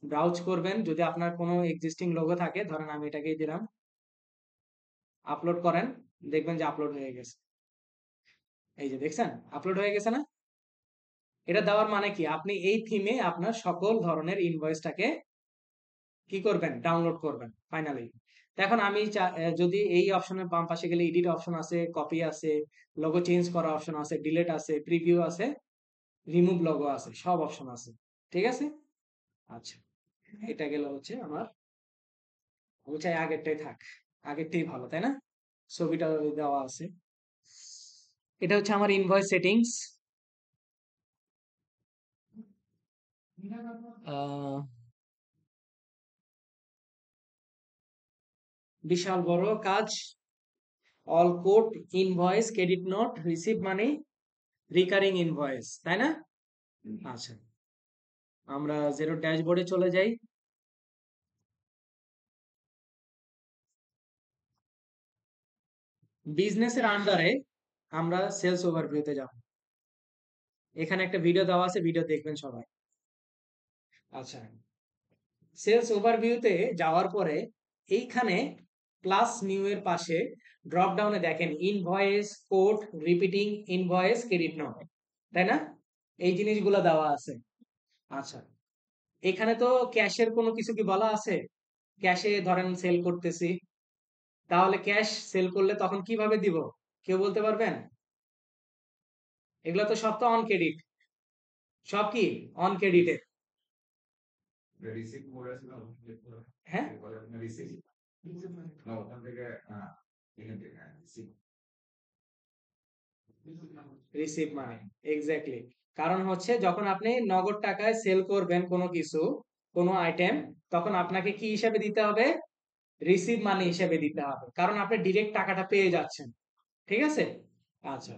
ব্রাউজ করবেন, যদি আপনার কোনো এক্সিস্টিং লোগো থাকে, ধরেন আমি এটাকেই দিলাম, আপলোড করেন, দেখবেন যে আপলোড হয়ে গেছে। এই যে দেখছেন আপলোড হয়ে গেছে না। এটা দেওয়ার মানে কি, আপনি এই থিমে আপনার সকল ধরনের ইনভয়েসটাকে কি করবেন, ডাউনলোড করবেন ফাইনালি। এখন আমি যদি এই অপশনের বাম পাশে গেলে এডিট অপশন আছে, কপি আছে, লোগো চেঞ্জ করা অপশন আছে, ডিলিট আছে, প্রিভিউ আছে, রিমুভ লোগো আছে, সব অপশন আছে। ঠিক আছে, আচ্ছা, এটা গেল হচ্ছে আমার, আমি চাই আগেরটাই থাক, আগেরটাই ভালো তাই না, ছবিটা দেওয়া আছে। এটা হচ্ছে আমার ইনভয়েস সেটিংস। বিশাল বড় কাজ, all code, invoice, credit note, receive money, recurring invoice, তাই না। আচ্ছা, আমরা জিরো ড্যাশবোর্ডে চলে যাই। বিজনেসের আন্ডারে আমরা সেলস ওভারভিউতে যাব। এখানে একটা ভিডিও দেওয়া আছে, ভিডিও দেখবেন সবাই। আচ্ছা, সেলস ওভারভিউতে যাওয়ার পরে এইখানে প্লাস নিউ এর পাশে ড্রপ ডাউনে দেখেন invoice, code, repeating invoice, credit note, তাই না, এই জিনিসগুলো দেওয়া আছে। আচ্ছা, এখানে তো ক্যাশের কোনো কিছু কি বলা আছে, ক্যাশে ধরেন সেল করতেছি, তাহলে ক্যাশ সেল করলে তখন কিভাবে দিব, কেউ বলতে পারবেন। এগুলো তো সব তো অন ক্রেডিট, সব কি অন ক্রেডিটের। রিসিভ করে হ্যাঁ, রিসিভ না ওখান থেকে এখান থেকে রিসিভ রিসিভ মানে এক্স্যাক্টলি, কারণ হচ্ছে যখন আপনি নগদ টাকায় সেল করবেন কোনো কিছু, কোনো আইটেম, তখন আপনাকে কি হিসাবে দিতে হবে, রিসিভ মানি হিসেবে দিতে হবে, কারণ আপনি ডিরেক্ট টাকাটা পেয়ে যাচ্ছেন। ঠিক আছে, আচ্ছা,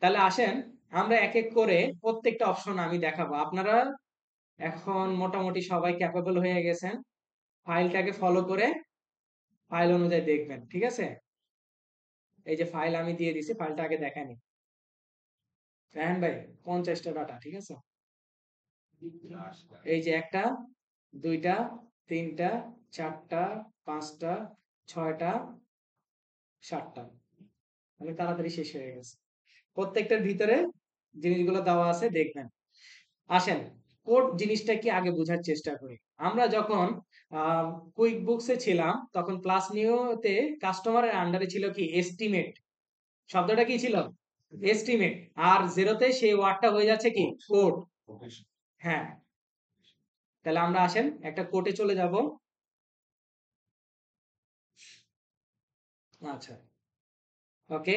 তাহলে আসেন আমরা এক এক করে প্রত্যেকটা অপশন আমি দেখাবো। আপনারা এখন মোটামুটি সবাই ক্যাপেবল হয়ে গেছেন, ফাইলটাকে ফলো করে ফাইল অনুযায়ী দেখবেন, ঠিক আছে? এই যে ফাইল আমি দিয়ে দিছি, ফাইলটা আগে দেখেন রায়হান ভাই। 50টা ডাটা, ঠিক আছে? এই যে একটা, দুইটা, তিনটা, চারটা, পাঁচটা, ছয়টা, সাতটা, মানে তাড়াতাড়ি শেষ হয়ে গেছে। প্রত্যেকটার ভিতরে জিনিসগুলো দেওয়া আছে, দেখবেন। আসেন, কোড জিনিসটা কি আগে বোঝার চেষ্টা করি। আমরা যখন কুইক বুকসে ছিলাম তখন প্লাস নিউতে কাস্টমারের আন্ডারে ছিল কি এস্টিমেট, শব্দটা কি ছিল? এস্টিমেট। আর জিরোতে সেই ওয়ার্ডটা হয়ে যাচ্ছে কি কোড। হ্যাঁ, তাহলে আমরা আসেন একটা কোডে চলে যাব। আচ্ছা, ওকে।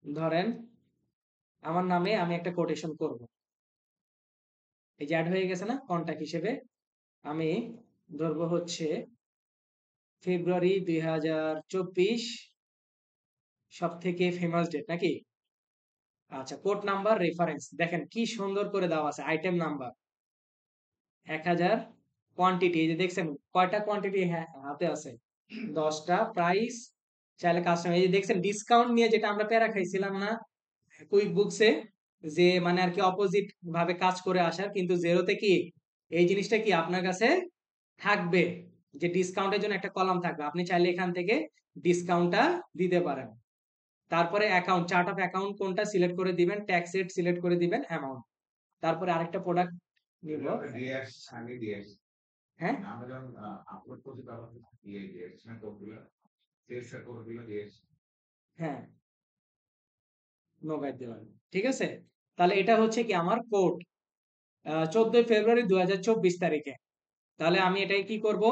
ধরেন আমার নামে আমি একটা কোটেশন করব। এই যে অ্যাড হয়ে গেছে না কন্টাক্ট হিসেবে, আমি ধরবো হচ্ছে ফেব্রুয়ারি 2024 সব থেকে ফেমাস ডেট নাকি? আচ্ছা, কোড নাম্বার রেফারেন্স দেখেন কি সুন্দর করে দেওয়া আছে, আইটেম নাম্বার 1000, কোয়ান্টিটি এই যে দেখছেন কয়টা কোয়ান্টিটি হাতে আছে, 10টা, প্রাইস চাইলে কাস্টমার, এই যে দেখছেন ডিসকাউন্ট নিয়ে যেটা আমরা প্যারা খাইছিলাম না কুইক বুকসে, যে মানে আর কি অপোজিট ভাবে কাজ করে আসার, কিন্তু জেরোতে কি এই জিনিসটা কি আপনার কাছে থাকবে, যে ডিসকাউন্টের জন্য একটা কলাম থাকবে, আপনি চাইলে এখান থেকে ডিসকাউন্টটা দিতে পারেন। তারপরে অ্যাকাউন্ট, চার্ট অফ অ্যাকাউন্ট কোনটা সিলেক্ট করে দিবেন, ট্যাক্স রেট সিলেক্ট করে দিবেন, অ্যামাউন্ট। তারপরে আরেকটা প্রোডাক্ট নিব। হ্যাঁ, আমরা যখন আপলোড করছি তখন দিয়ে দিয়েছি না কোডগুলো, সেলস কোডগুলো দিয়েছি। হ্যাঁ, নো গাইড দিলাম, ঠিক আছে। তাহলে এটা হচ্ছে কি আমার কোড 14 ফেব্রুয়ারি 2024 তারিখে। তাহলে আমি এটাকে কি করব,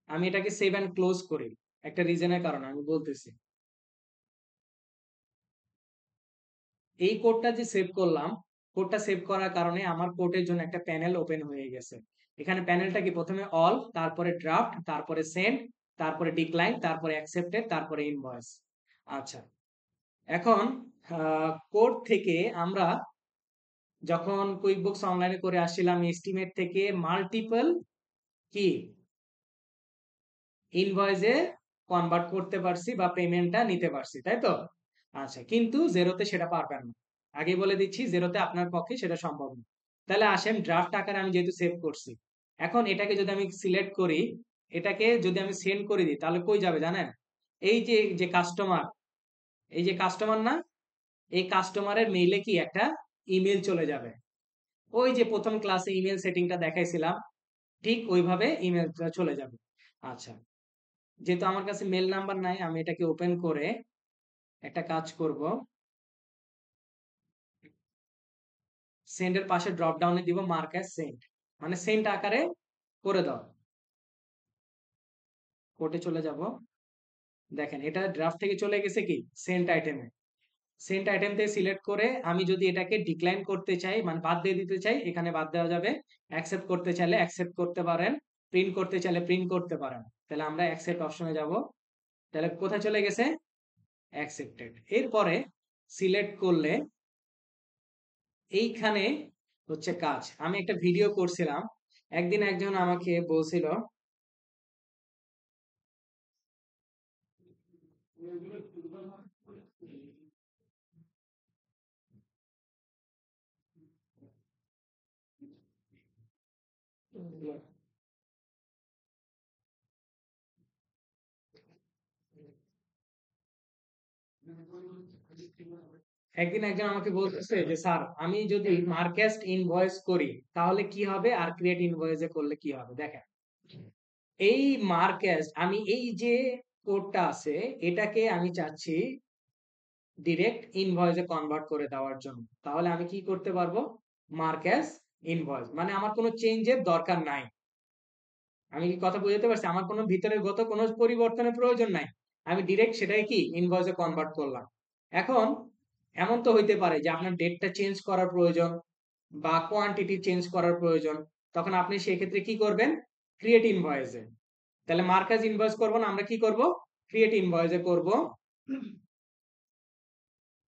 আমি এটাকে সেভ অ্যান্ড ক্লোজ করি, একটা রিজনের কারণে আমি বলতেছি। এই কোডটা যে সেভ করলাম, কোডটা সেভ করার কারণে আমার কোডের জন্য একটা প্যানেল ওপেন হয়ে গেছে। এখানে প্যানেলটা কি প্রথমে অল, তারপরে ড্রাফট, তারপরে সেন্ড, তারপরে ডিক্লাইন, তারপরে অ্যাকসেপ্টেড, তারপরে ইনভয়েস। আচ্ছা, এখন কোড থেকে আমরা যখন কুইকবুকস অনলাইনে করে আসছিলাম, এস্টিমেট থেকে মাল্টিপল কি ইনভয়েসে কনভার্ট করতে পারছি বা পেমেন্টটা নিতে পারছি, তাই তো? আচ্ছা, কিন্তু জেরোতে সেটা পারবেন না। আগে বলে দিচ্ছি, জেরোতে আপনার পক্ষে সেটা সম্ভব না। তাহলে আসেন ড্রাফট আকারে আমি যেহেতু সেভ করছি, এখন এটাকে যদি আমি সিলেক্ট করি, এটাকে যদি আমি সেন্ড করে দিই, তাহলে কই যাবে জানেন? এই যে যে কাস্টমার, এই যে কাস্টমার না, এই কাস্টমারের মেইলে কি একটা ইমেল চলে যাবে। ওই যে প্রথম ক্লাসে ইমেল সেটিংটা দেখাইছিলাম, ঠিক ওইভাবে ইমেলটা চলে যাবে। আচ্ছা, যেহেতু আমার কাছে মেল নাম্বার নাই, আমি এটাকে ওপেন করে একটা কাজ করব, সেন্ডের পাশে ড্রপ ডাউনে দিব মার্ক অ্যাজ সেন্ড, মানে সেন্ড আকারে করে দাও। কোডে চলে যাব, দেখেন এটা ড্রাফট থেকে চলে গেছে কি সেন্ট আইটেমে। সেন্ট আইটেম থেকে সিলেক্ট করে আমি যদি এটাকে ডিক্লাইন করতে চাই, মানে বাদ দিয়ে দিতে চাই, এখানে বাদ দেওয়া যাবে। অ্যাকসেপ্ট করতে চাইলে অ্যাকসেপ্ট করতে পারেন, প্রিন্ট করতে চাইলে প্রিন্ট করতে পারেন। তাহলে আমরা অ্যাকসেপ্ট অপশনে যাব। তাহলে কোথায় চলে গেছে? অ্যাকসেপ্টেড। এরপরে সিলেক্ট করলে এইখানে হচ্ছে কাজ। আমি একটা ভিডিও করছিলাম, একদিন একজন আমাকে বলছিল একদিন একজন আমাকে বলতেছে যে স্যার, আমি যদি মার্কেস্ট ইনভয়েস করি তাহলে কি হবে, আর ক্রিয়েট ইনভয়েসে করলে কি হবে। দেখেন, এই মার্কেস্ট, আমি এই যে কোডটা আছে এটাকে আমি চাচ্ছি ডিরেক্ট ইনভয়েসে কনভার্ট করে দেওয়ার জন্য। তাহলে আমি কি করতে পারবো, মার্কেস ইনভয়েস, মানে আমার কোনো চেঞ্জের দরকার নাই। আমি কি কথা বুঝতে পারছি? আমার কোনো ভিতরের গত কোনো পরিবর্তনের প্রয়োজন নাই, আমি ডিরেক্ট সেটাই কি ইনভয়েসে কনভার্ট করলাম। এখন এমন তো হইতে পারে যে আপনার ডেটটা চেঞ্জ করার প্রয়োজন বা কোয়ান্টিটি চেঞ্জ করার প্রয়োজন, তখন আপনি সেক্ষেত্রে কি করবেন, ক্রিয়েট ইনভয়েসে। তাহলে মার্কেস ইনভয়েস করবো না, আমরা কি করব, ক্রিয়েট ইনভয়েসে করব।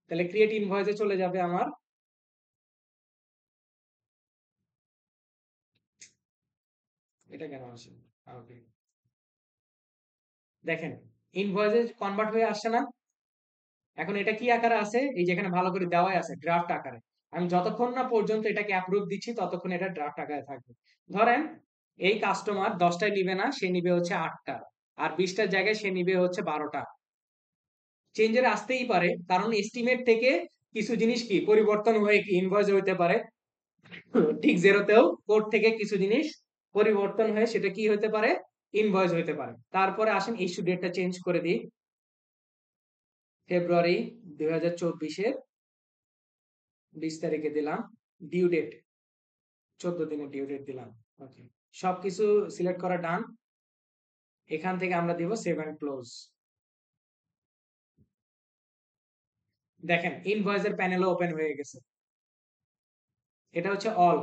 তাহলে ক্রিয়েট ইনভয়েসে চলে যাবে আমার। এটা কেন আসে? ওকে, দেখেন ইনভয়েসে কনভার্ট হয়ে আসছে না। এখন এটা কি আকারে আছে, এই যে এখানে ভালো করে দেওয়াই আছে ড্রাফট আকারে। আমি যতক্ষণ না পর্যন্ত এটাকে অ্যাপ্রুভ দিচ্ছি ততক্ষণ এটা ড্রাফট আকারে থাকবে। ধরেন এই কাস্টমার 10টায় নিবে না, সে নিবে হচ্ছে 8টা, আর 20টার জায়গায় সে নিবে হচ্ছে 12টা। চেঞ্জের আসতেই পারে, কারণ এস্টিমেট থেকে কিছু জিনিস কি পরিবর্তন হয়ে কি ইনভয়েস হইতে পারে। ঠিক যেরোতেও কোড থেকে কিছু জিনিস পরিবর্তন হয়ে সেটা কি হতে পারে, ইনভয়েস হইতে পারে। তারপরে আসেন ইস্যু ডেটটা চেঞ্জ করে দিই, ফেব্রুয়ারি 2024-এর 20 তারিখে দিলাম। ডিউ ডেট 14 দিনের ডিউ ডেট দিলাম। ওকে, সবকিছু সিলেক্ট করা ডান। এখান থেকে আমরা দিব সেভ এন্ড ক্লোজ। দেখেন ইনভয়েসের প্যানেলও ওপেন হয়ে গেছে। এটা হচ্ছে অল,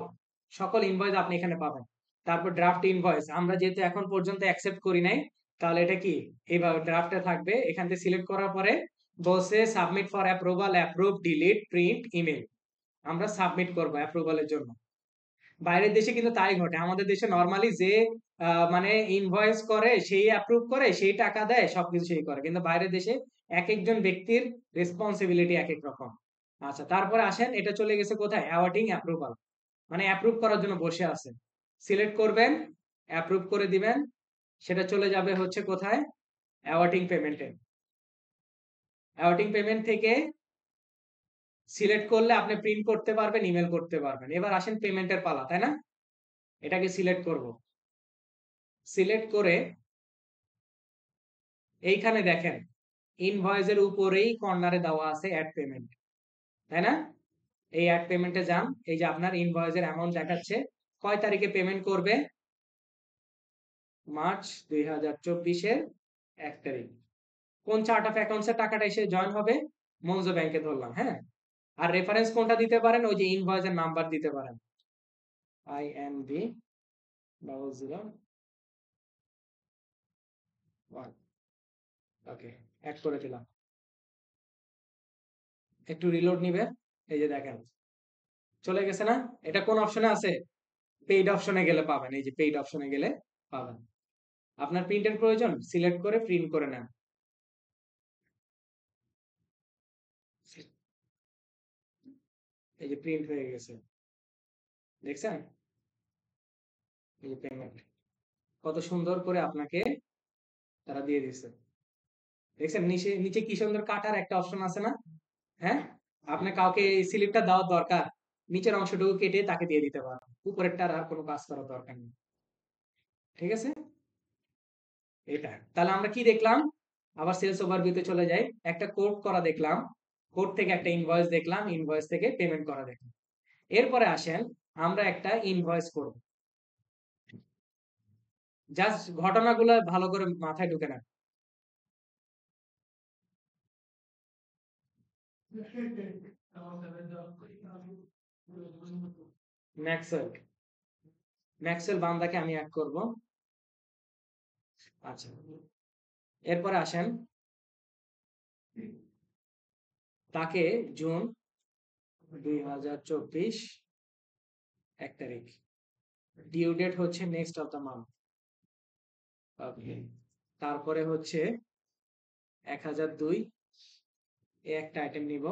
সকল ইনভয়েস আপনি এখানে পাবেন। তারপর ড্রাফট ইনভয়েস আমরা যেহেতু এখন পর্যন্ত অ্যাকসেপ্ট করি নাই, তাহলে এটা কি এইভাবে ড্রাফটে থাকবে। এখান থেকে সিলেক্ট করার পরে বলছে submit for approval, approve, delete, print, email. আমরা সাবমিট করব অ্যাপ্রুভালের জন্য। বাইরের দেশে কিন্তু তাই ঘটে, আমাদের দেশে নরমালি যে মানে ইনভয়েস করে সেই অ্যাপ্রুভ করে সেই টাকা দেয় সবকিছু সেই করে, কিন্তু বাইরের দেশে এক একজন ব্যক্তির রেসপন্সিবিলিটি এক এক রকম। আচ্ছা, তারপরে আসেন এটা চলে গেছে কোথায়, অ্যাওয়ার্ডিং অ্যাপ্রুভাল, মানে অ্যাপ্রুভ করার জন্য বসে আছে। সিলেক্ট করবেন, অ্যাপ্রুভ করে দিবেন, সেটা চলে যাবে হচ্ছে কোথায়, অ্যাওয়ার্ডিং পেমেন্টে। অ্যাওয়ার্ডিং পেমেন্ট থেকে সিলেক্ট করলে আপনি প্রিন্ট করতে পারবেন, ইমেল করতে পারবেন। এবার আসেন পেমেন্টের পালা, তাই না? এটাকে সিলেক্ট করব, সিলেক্ট করে এইখানে দেখেন ইনভয়েসের উপরেই কর্নারে দেওয়া আছে অ্যাড পেমেন্ট, তাই না? এই অ্যাড পেমেন্টে যান, এই যে আপনার ইনভয়েসের অ্যামাউন্ট দেখাচ্ছে, কয় তারিখে পেমেন্ট করবে, মার্চ 2024-এর 1 তারিখ। কোন চার্ট অফ অ্যাকাউন্টস এর টাকাটা এসে জয়েন হবে, মনজো ব্যাংকে ধরলাম, হ্যাঁ। আর রেফারেন্স কোনটা দিতে পারেন, ওই যে ইনভয়েসের নাম্বার দিতে পারেন, INV 001। ওকে, অ্যাড করে দিলাম। একটু রিলোড নিবে, এই যে দেখেন চলে গেছে না। এটা কোন অপশনে আছে, পেইড অপশনে গেলে পাবেন, এই যে পেইড অপশনে গেলে পাবেন। আপনার প্রিন্টের প্রয়োজন, সিলেক্ট করে প্রিন্ট করে নেন। এই যে প্রিন্ট হয়ে গেছে, দেখছেন? এই যে পেমেন্ট কত সুন্দর করে আপনাকে তারা দিয়ে দিচ্ছে, দেখছেন? নিচে নিচে কি সুন্দর কাটার একটা অপশন আছে না? হ্যাঁ, আপনি কাউকে এই স্লিপটা দেওয়ার দরকার, নিচের অংশটুকু কেটে তাকে দিয়ে দিতে পারেন, উপরেরটার আর কোনো কাজ করার দরকার নেই। ঠিক আছে, এটা তাহলে আমরা কি দেখলাম, আবার সেলস ওভারভিউতে চলে যাই। একটা কোড করা দেখলাম, কোড থেকে একটা ইনভয়েস দেখলাম, ইনভয়েস থেকে পেমেন্ট করা দেখলাম। এরপরে আসেন আমরা একটা ইনভয়েস করব। জাস্ট ঘটনাগুলো ভালো করে মাথায় ঢুকে না। ম্যাক্সওয়েল, ম্যাক্সওয়েল বান্দাকে আমি অ্যাড করব। আচ্ছা, এরপরে আসেন তাকে জুন 2024 1 তারিখ, ডিউ ডেট হচ্ছে নেক্সট অফ দ্য মান্থ। ওকে, তারপরে হচ্ছে 1002, একটা আইটেম নিব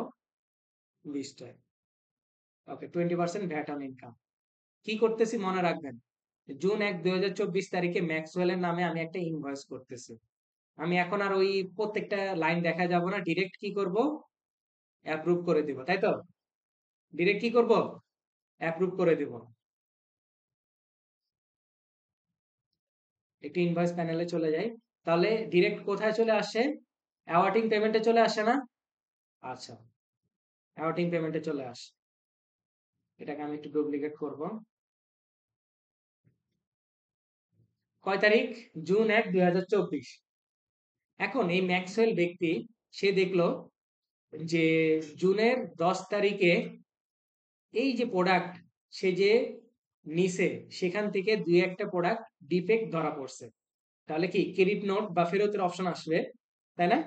20টা। ওকে, 20% ভ্যাট অন ইনকাম। কি করতেছি মনে রাখবেন, জুন 1, 2024 তারিখে ম্যাক্সওয়েলের নামে আমি একটা ইনভয়েস করতেছি। আমি এখন আর ওই প্রত্যেকটা লাইন দেখা যাব না, ডিরেক্ট কি করব, অ্যাপ্রুভ করে দিব, তাই তো? ডিরেক্ট কি করব, অ্যাপ্রুভ করে দিব। একটু ইনভয়েস প্যানেলে চলে যাই, তাহলে ডিরেক্ট কোথায় চলে আসছে, অ্যাওয়ার্ডিং পেমেন্টে চলে আসে না? আচ্ছা, অ্যাওয়ার্ডিং পেমেন্টে চলে আসে। এটাকে আমি একটু ডুপ্লিকেট করব। কয় তারিখ, জুন 1, 2024। এখন এই ম্যাক্সওয়েল ব্যক্তি সে দেখলো যে জুনের 10 তারিখে এই যে প্রোডাক্ট সে যে নিছে সেখান থেকে দুই একটা প্রোডাক্ট ডিফেক্ট ধরা পড়ছে। তাহলে কি ক্রেডিট নোট বা ফেরতের অপশন আসবে, তাই না?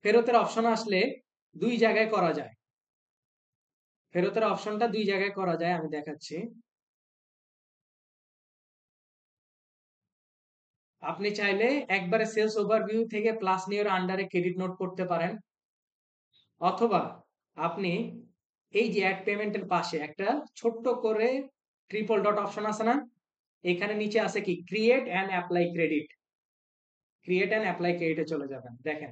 ফেরতের অপশন আসলে দুই জায়গায় করা যায়, ফেরতের অপশনটা দুই জায়গায় করা যায়, আমি দেখাচ্ছি। আপনি চাইলে একবারে সেলস ওভারভিউ থেকে প্লাস নিয়ে আন্ডারে ক্রেডিট নোট করতে পারেন, অথবা আপনি এই যে অ্যাড পেমেন্টের পাশে একটা ছোট্ট করে ট্রিপল ডট অপশন আছে না, এখানে নিচে আছে কি create and apply credit, create and apply ক্রেডিটে চলে যাবেন। দেখেন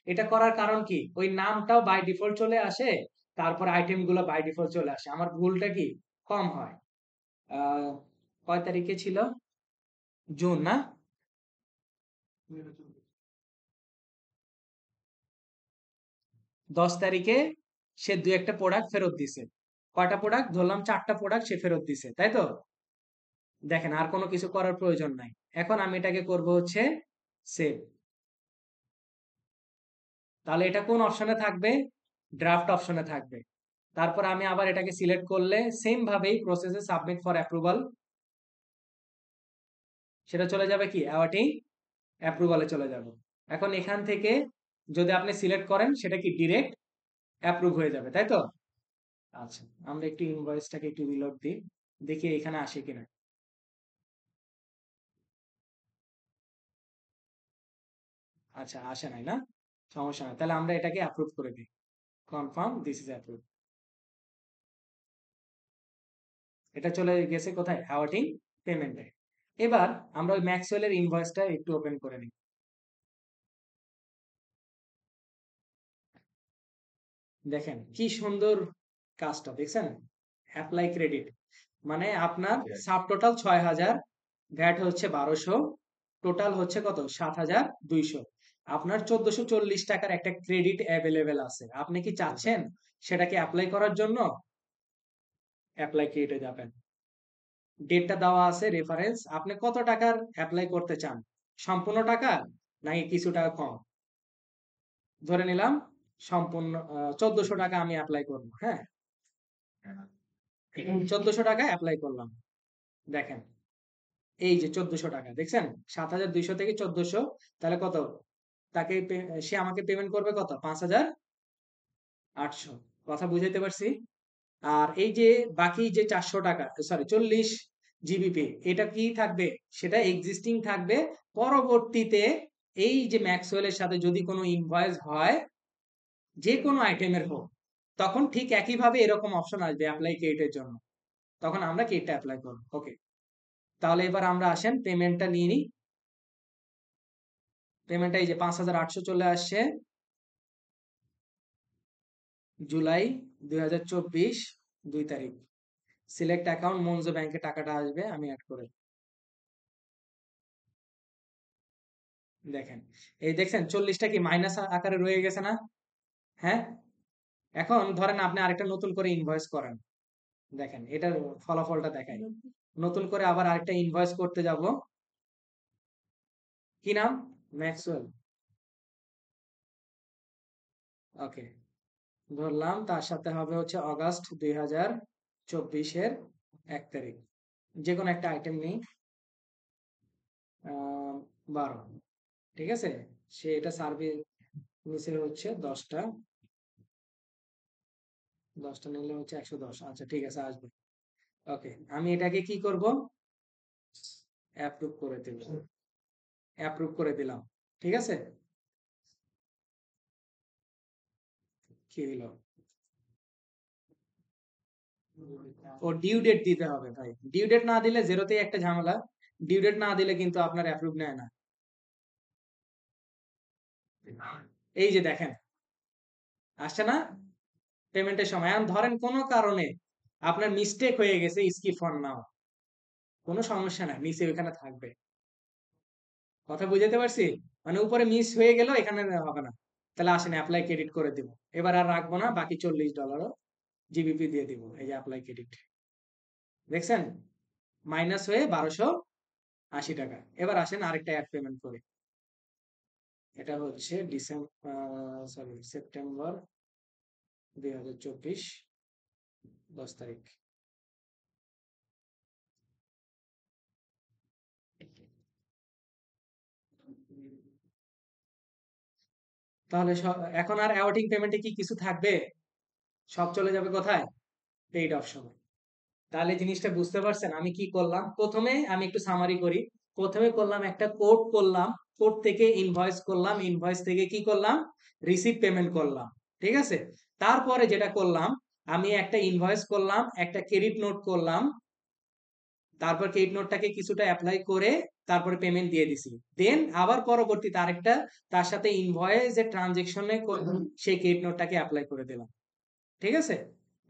এটা করার কারণ কি, ওই নামটাও বাই ডিফল্ট চলে আসে, তারপর আইটেম গুলো বাই ডিফল্ট চলে আসে, আমার ভুলটা কি কম হয়। আহ কয় তারিখে ছিল, জুন না, 10 তারিখে সে দু একটা প্রোডাক্ট ফেরত দিছে। কয়টা প্রোডাক্ট ধরলাম, 4টা প্রোডাক্ট সে ফেরত দিছে, তাই তো? দেখেন আর কোনো কিছু করার প্রয়োজন নাই। এখন আমি এটাকে করব হচ্ছে সেভ। তাহলে এটা কোন অপশনে থাকবে, ড্রাফট অপশনে থাকবে। তারপর আমি আবার এটাকে সিলেক্ট করলে সেম ভাবেই প্রসেসে সাবমিট ফর অ্যাপ্রুভাল, সেটা চলে যাবে কি অ্যাওয়ার্ডিং অ্যাপ্রুভালে চলে যাবে। এখন এখান থেকে যদি আপনি সিলেক্ট করেন সেটা কি ডিরেক্ট অ্যাপ্রুভ হয়ে যাবে, তাই তো? আচ্ছা, আমরা একটু ইনভয়েসটাকে একটু রিলোড দিই, দেখি এখানে আসে কিনা। আচ্ছা আসে নাই না, সমস্যা নাই, তাহলে আমরা এটাকে অ্যাপ্রুভ করে দিই, কনফার্ম দিস ইজ অ্যাপ্রুভ। এটা চলে গেছে কোথায়, অ্যাওয়ার্ডিং পেমেন্টে। এবার আমরা ওই ম্যাক্সওয়েলের ইনভয়েসটা একটু ওপেন করে নিই। দেখেন কি সুন্দর কাজটা, দেখছেন? অ্যাপ্লাই ক্রেডিট মানে আপনার সাব টোটাল 6,000, ভ্যাট হচ্ছে 1200, টোটাল হচ্ছে কত 7,200, আপনার 1440 টাকার একটা ক্রেডিট অ্যাভেলেবেল আছে। আপনি কি চাচ্ছেন সেটাকে অ্যাপ্লাই করার জন্য? অ্যাপ্লাই ক্রেডিটে যাবেন, ডেটটা দেওয়া আছে রেফারেন্স, আপনি কত টাকার অ্যাপ্লাই করতে চান, সম্পূর্ণ টাকা নাকি কিছু টাকা কম? ধরে নিলাম সম্পূর্ণ 1400 টাকা আমি অ্যাপ্লাই করবো, হ্যাঁ 1400 টাকা অ্যাপ্লাই করলাম। দেখেন এই যে 1400 টাকা দেখছেন, 7,200 থেকে 1400, তাহলে কত, তাকে সে আমাকে পেমেন্ট করবে কত, 5,800। কথা বুঝাইতে পারছি? আর এই যে বাকি যে 400 টাকা, সরি 40 জিবিপি, এটা কি থাকবে, সেটা এক্সিস্টিং থাকবে। পরবর্তীতে এই যে ম্যাক্সওয়েলের সাথে যদি কোনো ইনভয়েস হয়, যে কোনো আইটেমের হোক, তখন ঠিক একইভাবে এরকম অপশন আসবে অ্যাপ্লাই ক্রেডিটের জন্য, তখন আমরা ক্রেডিটটা অ্যাপ্লাই করবো। ওকে, তাহলে এবার আমরা আসেন পেমেন্টটা নিয়ে নিই। পেমেন্টটা এই যে 5,800 চলে আসছে, জুলাই 2024 2 তারিখ। সিলেক্ট অ্যাকাউন্ট, মনজো ব্যাংকে টাকাটা আসবে, আমি অ্যাড করে, দেখেন এই দেখছেন 40টা কি মাইনাস আকারে রয়ে গেছে না? হ্যাঁ, এখন ধরেন আপনি আরেকটা নতুন করে ইনভয়েস করেন, দেখেন এটার ফলাফলটা দেখাই। নতুন করে আবার আরেকটা ইনভয়েস করতে যাব, কি নাম, ম্যাক্সওয়েল, ওকে ধরলাম, তার সাথে হবে হচ্ছে অগাস্ট 2024-এর 1 তারিখ, যে কোনো একটা আইটেম নেই, 12, ঠিক আছে। সে এটা সার্ভিস নিচে হচ্ছে 10টা, 10টা নিলে হচ্ছে 110, আচ্ছা ঠিক আছে আসবে। ওকে, আমি এটাকে কি করব, অ্যাপ্রুভ করে দেব, অ্যাপ্রুভ করে দিলাম, ঠিক আছে। কি হলো, ও ডিউ ডেট দিতে হবে ভাই, ডিউ ডেট না দিলে জিরোতেই একটা ঝামেলা, ডিউ ডেট না দিলে কিন্তু আপনার অ্যাপ্রুভ নেয় না। এই যে দেখেন আসছে না পেমেন্টের সময়। এখন ধরেন কোনো কারণে আপনার মিস্টেক হয়ে গেছে, স্কিপ ফর নাও, কোনো সমস্যা নাই, নিচে ওখানে থাকবে। কথা বুঝাতে পারছি? মানে উপরে মিস হয়ে গেল, এখানে হবে না। তাহলে আসেন অ্যাপ্লাই ক্রেডিট করে দিব, এবার আর রাখবো না, বাকি $40 জিবিপি দিয়ে দিব, এই যে অ্যাপ্লাই ক্রেডিট, দেখছেন মাইনাস হয়ে 1280 টাকা। এবার আসেন আরেকটা অ্যাড পেমেন্ট করি, এটা হচ্ছে সেপ্টেম্বর 2024 10 তারিখ। তাহলে এখন আর অ্যাওয়ার্ডিং পেমেন্টে কি কিছু থাকবে, সব চলে যাবে কোথায়, পেইড অপশনে। তাহলে জিনিসটা বুঝতে পারছেন আমি কি করলাম, প্রথমে আমি একটু সামারি করি। প্রথমে করলাম একটা কোড করলাম, কোড থেকে ইনভয়েস করলাম, ইনভয়েস থেকে কি করলাম, রিসিভ পেমেন্ট করলাম। ঠিক আছে, তারপরে যেটা করলাম, আমি একটা ইনভয়েস করলাম, একটা ক্রেডিট নোট করলাম, তারপর ক্রেডিট নোটটাকে কিছুটা অ্যাপ্লাই করে তারপরে পেমেন্ট দিয়ে দিছি। দেন আবার পরবর্তীতে আরেকটা তার সাথে ইনভয়েস যে ট্রানজেকশনে সেই ক্রেডিট নোটটাকে অ্যাপ্লাই করে দিলাম। ঠিক আছে,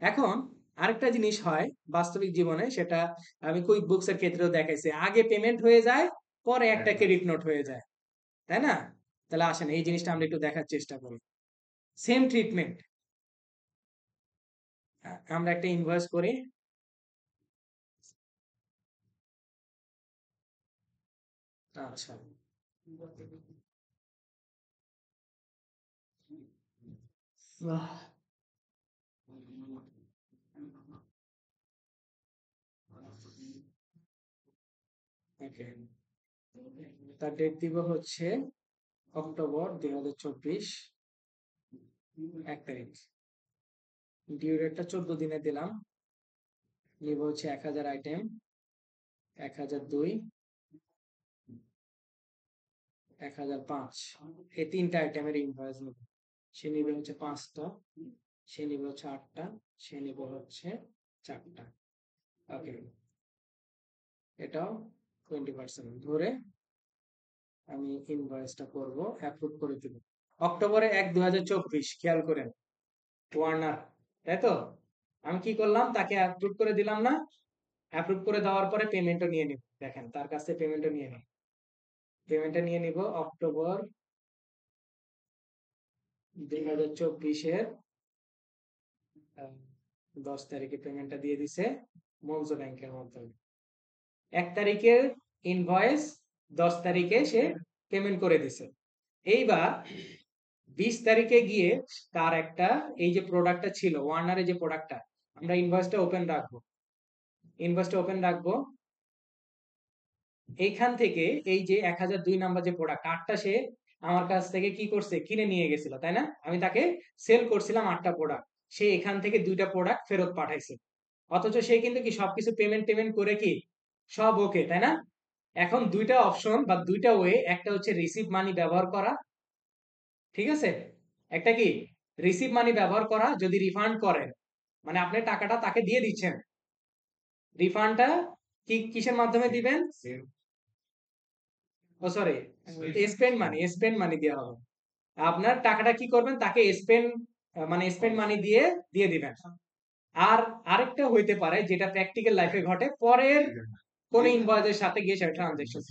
এখন আরেকটা জিনিস হয় বাস্তবিক জীবনে, সেটা আমি কুইক বুকস এর ক্ষেত্রেও দেখাইছি, আগে পেমেন্ট হয়ে যায়, পরে একটা ক্রেডিট নোট হয়ে যায়, তাই না? তাহলে আসেন এই জিনিসটা আমরা একটু দেখার চেষ্টা করি। সেম ট্রিটমেন্ট, আমরা একটা ইনভয়েস করি। আচ্ছা, ওকে, তার ডেট দিব হচ্ছে অক্টোবর 2024, 1 তারিখ। ডিউ ডেটটা 14 দিনে দিলাম। নিব হচ্ছে 1000 আইটেম, 1002, 1005, এই 3টা আইটেমের ইনভয়েস নেব। সে নিবে হচ্ছে 5টা, সে নিবে হচ্ছে 8টা, সে নিবে হচ্ছে 4টা। ওকে, এটাও 20% ধরে আমি ইনভয়েসটা করব, অ্যাপ্রুভ করে দিব। অক্টোবরে 1, 2024, খেয়াল করেন, ওয়ার্নার, তাই তো? আমি কি করলাম, তাকে অ্যাপ্রুভ করে দিলাম না? অ্যাপ্রুভ করে দেওয়ার পরে পেমেন্টও নিয়ে নিব, দেখেন তার কাছে পেমেন্টও নিয়ে নিব, পেমেন্টটা নিয়ে নিব অক্টোবর 2024-এর 10 তারিখে পেমেন্টটা দিয়ে দিছে মনজো ব্যাংকের মাধ্যমে। 1 তারিখের ইনভয়েস 10 তারিখে সে পেমেন্ট করে দিছে। এইবার 20 তারিখে গিয়ে তার একটা, এই যে প্রোডাক্টটা ছিল ওয়ার্নারের যে প্রোডাক্টটা, আমরা ইনভয়েসটা ওপেন রাখবো, ইনভয়েসটা ওপেন রাখবো। এইখান থেকে এই যে 1002 নাম্বার যে প্রোডাক্ট, 8টা সে আমার কাছ থেকে কি করছে, কিনে নিয়ে গেছিল, তাই না? আমি তাকে সেল করছিলাম 8টা প্রোডাক্ট, সে এখান থেকে 2টা প্রোডাক্ট ফেরত পাঠাইছে। অথচ সে কিন্তু কি সবকিছু পেমেন্ট টেমেন্ট করে কি সব ওকে, তাই না? এখন 2টা অপশন বা 2টা ওয়ে, একটা হচ্ছে রিসিভ মানি ব্যবহার করা, ঠিক আছে, একটা কি রিসিভ মানি ব্যবহার করা, যদি রিফান্ড করেন, মানে আপনি টাকাটা তাকে দিয়ে দিচ্ছেন, রিফান্ডটা কি কিসের মাধ্যমে দিবেন? ও সরি, স্পেন্ড মানি দেওয়া হবে। আপনার টাকাটা কি করবেন, তাকে স্পেন্ড মানি দিয়ে দিয়ে দিবেন। আর আরেকটা হইতে পারে যেটা প্র্যাকটিক্যাল লাইফে ঘটে, পরের কোন ইনভয়েসের সাথে গিয়ে সেটা ট্রানজাকশন।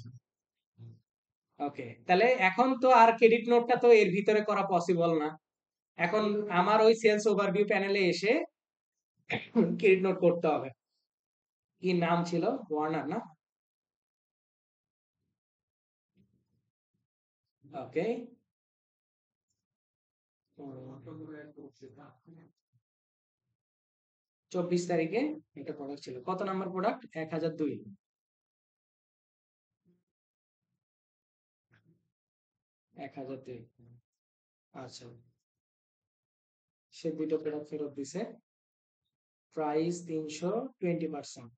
ওকে, তাহলে এখন তো আর ক্রেডিট নোটটা তো এর ভিতরে করা পসিবল না। এখন আমার ওই সেলস ওভারভিউ প্যানেলে এসে ক্রেডিট নোট করতে হবে। কি নাম ছিল, ওয়ার্নার না? ওকে, 24 তারিখে একটা প্রোডাক্ট ছিল, কত নাম্বার প্রোডাক্ট? 1002, 1002। আচ্ছা, সে 2টো প্রোডাক্ট ফেরত দিছে, প্রাইস 320%।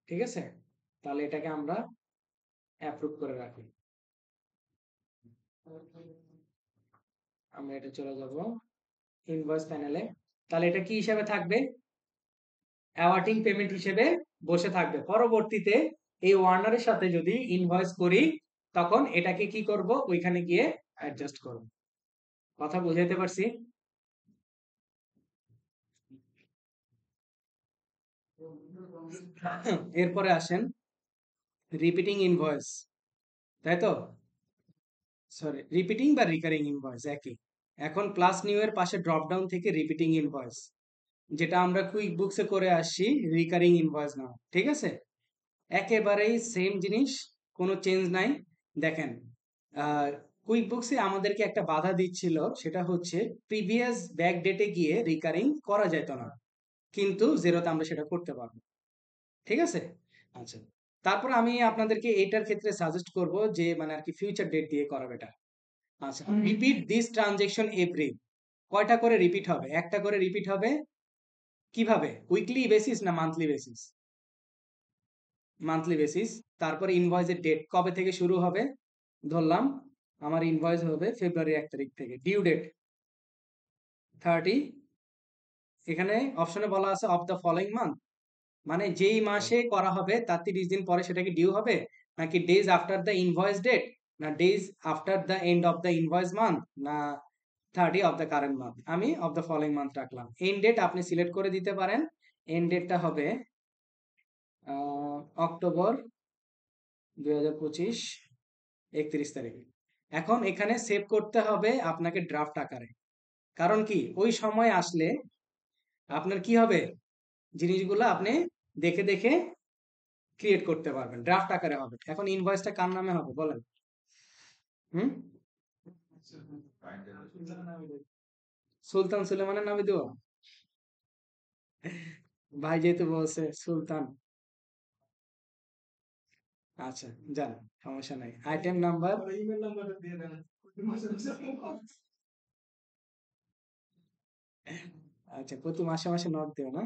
ঠিক আছে, তাহলে এটাকে আমরা অ্যাপ্রুভ করে রাখি। আমরা এটা চলে যাব ইনভয়েস প্যানেলে। তাহলে এটা কি হিসাবে থাকবে, অ্যাওয়ার্টিং পেমেন্ট হিসেবে বসে থাকবে। পরবর্তীতে এই ওয়ার্নারের সাথে যদি ইনভয়েস করি, তখন এটাকে কি করব, ওইখানে গিয়ে অ্যাডজাস্ট করব। কথা বুঝাইতে পারছি? এরপরে আসেন রিপিটিং ইনভয়েস, তাই তো? সরি, রিপিটিং বা রিকারিং ইনভয়েস একই। এখন প্লাস নিউ এর পাশে ড্রপ ডাউন থেকে রিপিটিং ইনভয়েস, যেটা আমরা কুইক বুকসে করে আসছি রিকারিং ইনভয়েস নাও, ঠিক আছে? একেবারেই সেম জিনিস, কোনো চেঞ্জ নাই। দেখেন, কুইক বুকসে আমাদেরকে একটা বাধা দিচ্ছিল, সেটা হচ্ছে প্রিভিয়াস ব্যাক ডেটে গিয়ে রিকারিং করা যেত না, কিন্তু জেরোতে আমরা সেটা করতে পারবো। ঠিক আছে, আচ্ছা। তারপর আমি আপনাদেরকে এটার ক্ষেত্রে সাজেস্ট করব যে মানে আর কি ফিউচার ডেট দিয়ে করা বেটার। আচ্ছা, রিপিট দিস ট্রানজেকশন এভরি, কয়টা করে রিপিট হবে? একটা করে রিপিট হবে। কিভাবে? উইকলি বেসিস না মান্থলি বেসিস? Monthly basis. তারপরে ইনভয়েসের ডেট কবে থেকে শুরু হবে? ধরলাম আমার ইনভয়েস হবে ফেব্রুয়ারি 1 তারিখ থেকে। ডিউ ডেট 30, এখানে অপশনে বলা আছে অফ দ্য ফলোইং মান্থ, মানে যেই মাসে করা হবে তার 30 দিন পরে সেটা কি ডিউ হবে, নাকি days after the invoice date, না days after the end of the invoice month, না 30 অফ দ্য কারেন্ট মান্থ। আমি অফ দ্য ফলোইং মান্থ রাখলাম। এন্ড ডেট আপনি সিলেক্ট করে দিতে পারেন। এন্ড ডেটটা হবে অক্টোবর 2025 31 তারিখ। এখন এখানে সেভ করতে হবে আপনাকে ড্রাফট আকারে। কারণ কি, ওই সময় আসলে আপনার কি হবে, জিনিসগুলো আপনি দেখে দেখে ক্রিয়েট করতে পারবেন, ড্রাফট আকারে হবে। এখন ইনভয়েসটা কার নামে হবে বলেন? হুম, সুলতান সুলেমানের নামে দেবো? ভাই যেহেতু বলছে সুলতান, আচ্ছা যান, সমস্যা নাই। আইটেম নাম্বার, আচ্ছা প্রতি মাসে মাসে নোট দিও না।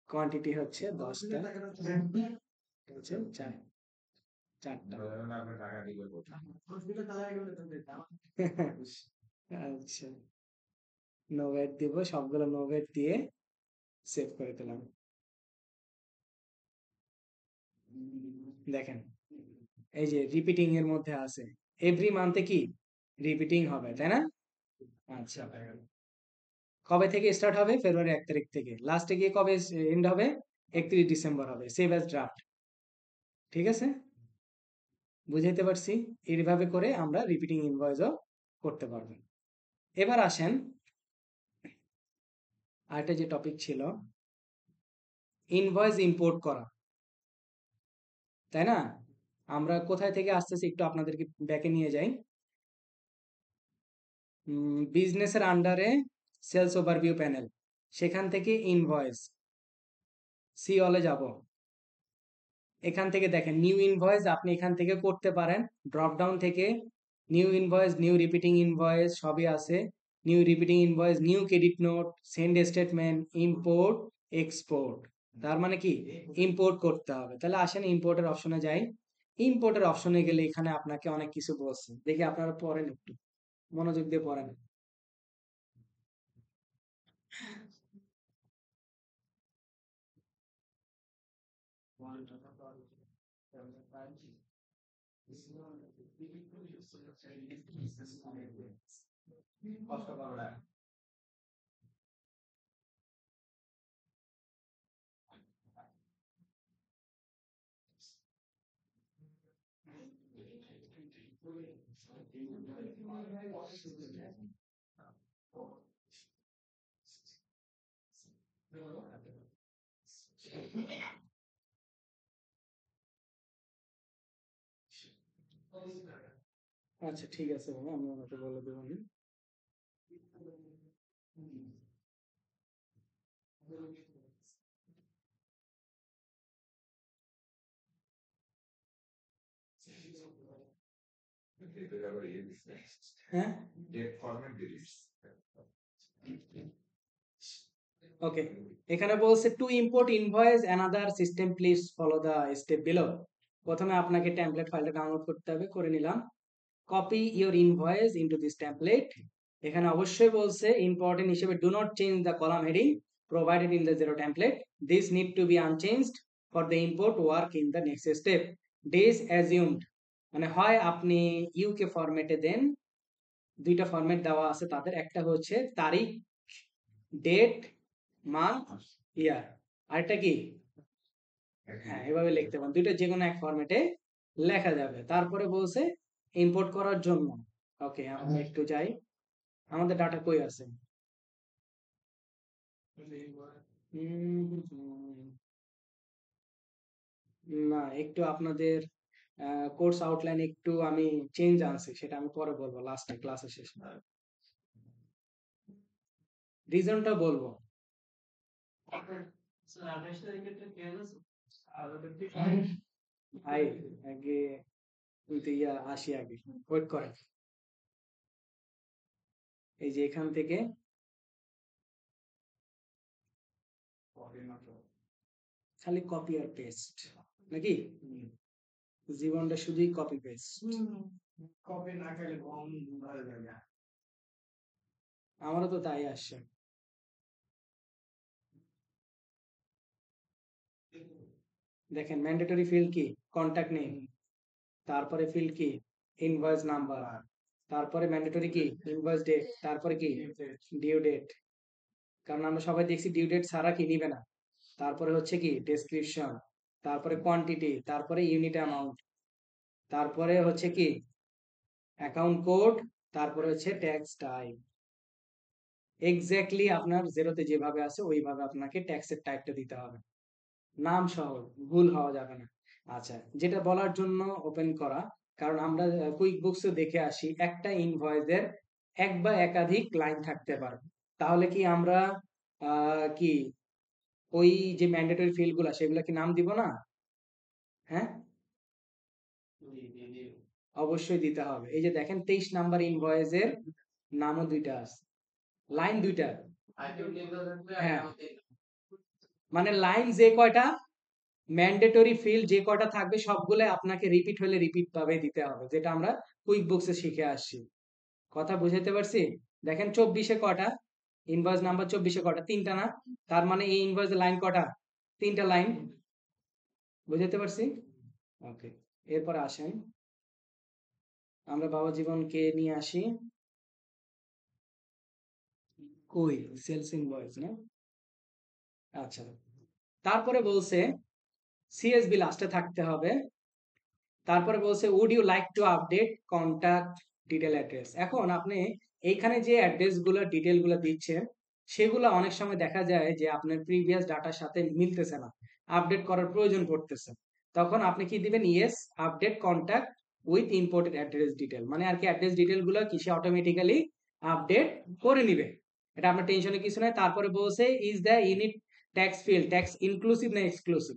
কোয়ান্টিটি হচ্ছে 10টা, হচ্ছে চারটা। আপনার টাকা দিবে কোথায়? আচ্ছা, নো ওয়েট দিব, সবগুলো নো ওয়েট দিয়ে সেভ করে দিলাম। দেখেন এই যে রিপিটিং এর মধ্যে আছে, এভরি মান্থে কি রিপিটিং হবে, তাই না? আচ্ছা, কবে থেকে স্টার্ট হবে? ফেব্রুয়ারি 1 তারিখ থেকে। লাস্টে গিয়ে কবে এন্ড হবে? 31 ডিসেম্বর হবে। Save as draft. ঠিক আছে, বুঝাইতে পারছি? এইভাবে করে আমরা রিপিটিং ইনভয়েসও করতে পারবো। এবার আসেন আরেকটা যে টপিক ছিল, ইনভয়েস ইম্পোর্ট করা, তাই না? আমরা কোথায় থেকে আসতেছি একটু আপনাদেরকে ব্যাকে নিয়ে যাই। বিজনেসের আন্ডারে সেলস ওভারভিউ প্যানেল, সেখান থেকে ইনভয়েস, সি অলে যাব। এখান থেকে দেখেন নিউ ইনভয়েস আপনি এখান থেকে করতে পারেন। ড্রপ ডাউন থেকে new invoice, new repeating invoice সবই আছে। New repeating invoice, new credit note, send statement, import, export. তার মানে কি ইম্পোর্ট করতে হবে। তাহলে আসেন ইম্পোর্টের অপশনে যাই। ইম্পোর্টের অপশনে গেলে এখানে আপনাকে অনেক কিছু বলছে, দেখি আপনারা পড়েন, একটু মনোযোগ দিয়ে পড়েন। কষ্ট করো না। আচ্ছা ঠিক আছে ভাই, আমি ওনাকে বলে দেবো। ডেটের আবার ইয়ে দিচ্ছে, হ্যাঁ, ডেট ফরম্যাট দিয়ে দিচ্ছে। ওকে। এখানে বলছে to import invoice another system please follow the step below. প্রথমে আপনাকে টেমপ্লেট ফাইলটা ডাউনলোড করতে হবে, করে নিলাম। Copy your invoice into this template. এখানে অবশ্যই বলছে ইম্পর্টেন্ট হিসেবে do not change the column heading provided in the zero template, this need to be unchanged for the import work in the next step. Days assumed, মানে হয় আপনি UK ফরম্যাটে দেন, দুইটা format দেওয়া আছে তাদের, একটা হচ্ছে তারিখ, ডেট, মান্থ, ইয়ার, আরেকটা কি, হ্যাঁ এভাবে লিখতে পারেন, দুইটা যে কোনো এক ফরম্যাটে লেখা যাবে। তারপরে বলছে ইম্পোর্ট করার জন্য, ওকে আমরা একটু যাই, আমাদের ডাটা কই আছে? না, একটু আপনাদের কোর্স আউটলাইন একটু আমি চেঞ্জ আনছি, সেটা আমি পরে বলবো লাস্টে ক্লাসের শেষে, রিজনটা বলবো। ভাই আগে কিন্তু আসি, আগে ওয়েট করেন। এই যে এখান থেকে খালি কপি আর পেস্ট নাকি জীবনটা শুধুই কপি পেস্ট কপি না খেলে ঘুম ধরে যাবে। আমারও তো তাই আসছে দেখেন ম্যান্ডেটরি ফিল্ড কি কন্টাক্ট নেম তারপরে ফিল্ড কি ইনভয়েস নাম্বার তারপরে ম্যান্ডেটরি কি ইনভয়েস ডেট তারপরে কি ডিউ ডেট কারণ আমরা সবাই দেখছি ডিউ ডেট ছাড়া কি নিবে না তারপরে হচ্ছে কি ডেসক্রিপশন তারপরে কোয়ান্টিটি তারপরে ইউনিট অ্যামাউন্ট তারপরে হচ্ছে কি অ্যাকাউন্ট কোড তারপরে হচ্ছে ট্যাক্স টাইপ এক্স্যাক্টলি আপনার জেরোতে যেভাবে আছে ওইভাবে আপনাকে ট্যাক্সের টাইপটা দিতে হবে নাম সহ ভুল হওয়া যাবে না আচ্ছা যেটা বলার জন্য ওপেন করা কারণ আমরা কুইক বুকসে দেখে আসি একটা ইনভয়েসের এক বা একাধিক লাইন থাকতে পারে তাহলে কি আমরা কি ওই যে ম্যান্ডেটরি ফিল্ড গুলা সেগুলা কি নাম দিব না হ্যাঁ অবশ্যই দিতে হবে এই যে দেখেন 23 নাম্বার ইনভয়েসের নামও দুইটা আছে লাইন দুইটা হ্যাঁ মানে লাইন যে কয়টা ম্যান্ডেটরি ফিল্ড যে কয়টা থাকবে সবগুলো আপনাকে রিপিট হলে রিপিট ভাবে দিতে হবে যেটা আমরা কুইক বুকসে শিখে আসছি কথা বুঝাতে পারছি দেখেন 24-এ কয়টা ইনভয়েস নাম্বার 24-এ কয়টা তিনটা না তার মানে এই ইনভয়েস লাইন কয়টা তিনটা লাইন বুঝাতে পারছি ওকে এরপর আসেন আমরা বাবা জীবনকে নিয়ে আসি কই সেলস ইনভয়েস না আচ্ছা তারপরে বলছে সিএসবি লাস্টে থাকতে হবে তারপরে বলছে would you like to update contact detail address এখন আপনি এইখানে যে অ্যাড্রেস গুলো ডিটেল গুলো দিচ্ছেন সেগুলো অনেক সময় দেখা যায় যে আপনার প্রিভিয়াস ডাটার সাথে মিলতেছে না আপডেট করার প্রয়োজন পড়তেছে তখন আপনি কি দিবেন yes update contact with imported address detail মানে আর কি অ্যাড্রেস ডিটেল গুলো কিসে অটোমেটিক্যালি আপডেট করে নিবে এটা আপনার টেনশনে কিছু নাই তারপরে বলছে is the unit tax field tax inclusive না এক্সক্লুসিভ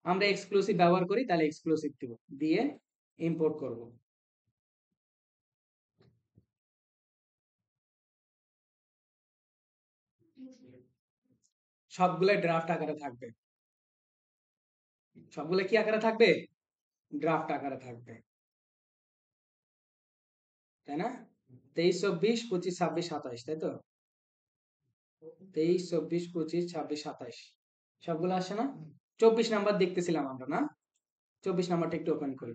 আমরা এক্সক্লুসিভ ব্যবহার করি তাহলে এক্সক্লুসিভ দিব দিয়ে ইম্পোর্ট করব সবগুলো ড্রাফট আকারে থাকবে সবগুলো কি আকারে থাকবে ড্রাফট আকারে থাকবে তাই না 23 24 25 26 27 তাই তো 23 24 25 26 27 সবগুলো আসে না 24 নাম্বার দেখতেছিলাম আমরা না 24 নাম্বারটা একটু ওপেন করি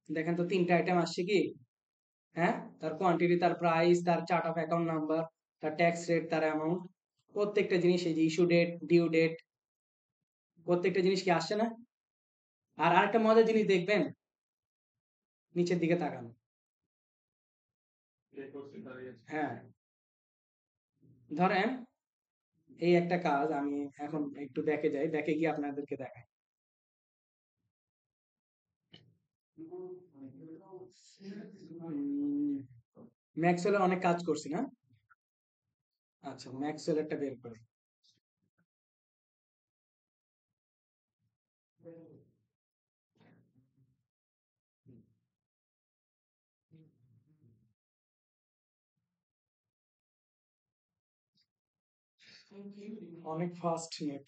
দেখেন তো তিনটা আইটেম আসছে কি হ্যাঁ তার কোয়ান্টিটি তার প্রাইস তার চার্ট অফ অ্যাকাউন্ট নাম্বার তার ট্যাক্স রেট তার অ্যামাউন্ট প্রত্যেকটা জিনিস এই যে ইস্যু ডেট ডিউ ডেট প্রত্যেকটা জিনিস কি আসছে না আর আরেকটা মজার জিনিস দেখবেন নিচের দিকে তাকান হ্যাঁ ধরেন এই একটা কাজ আমি এখন একটু ব্যাকে যাই ব্যাকে গিয়ে আপনাদেরকে দেখাই ম্যাক্সওয়েলে অনেক কাজ করছি না আচ্ছা ম্যাক্সওয়েলেরটা বের করি অনেক ফাস্ট নেট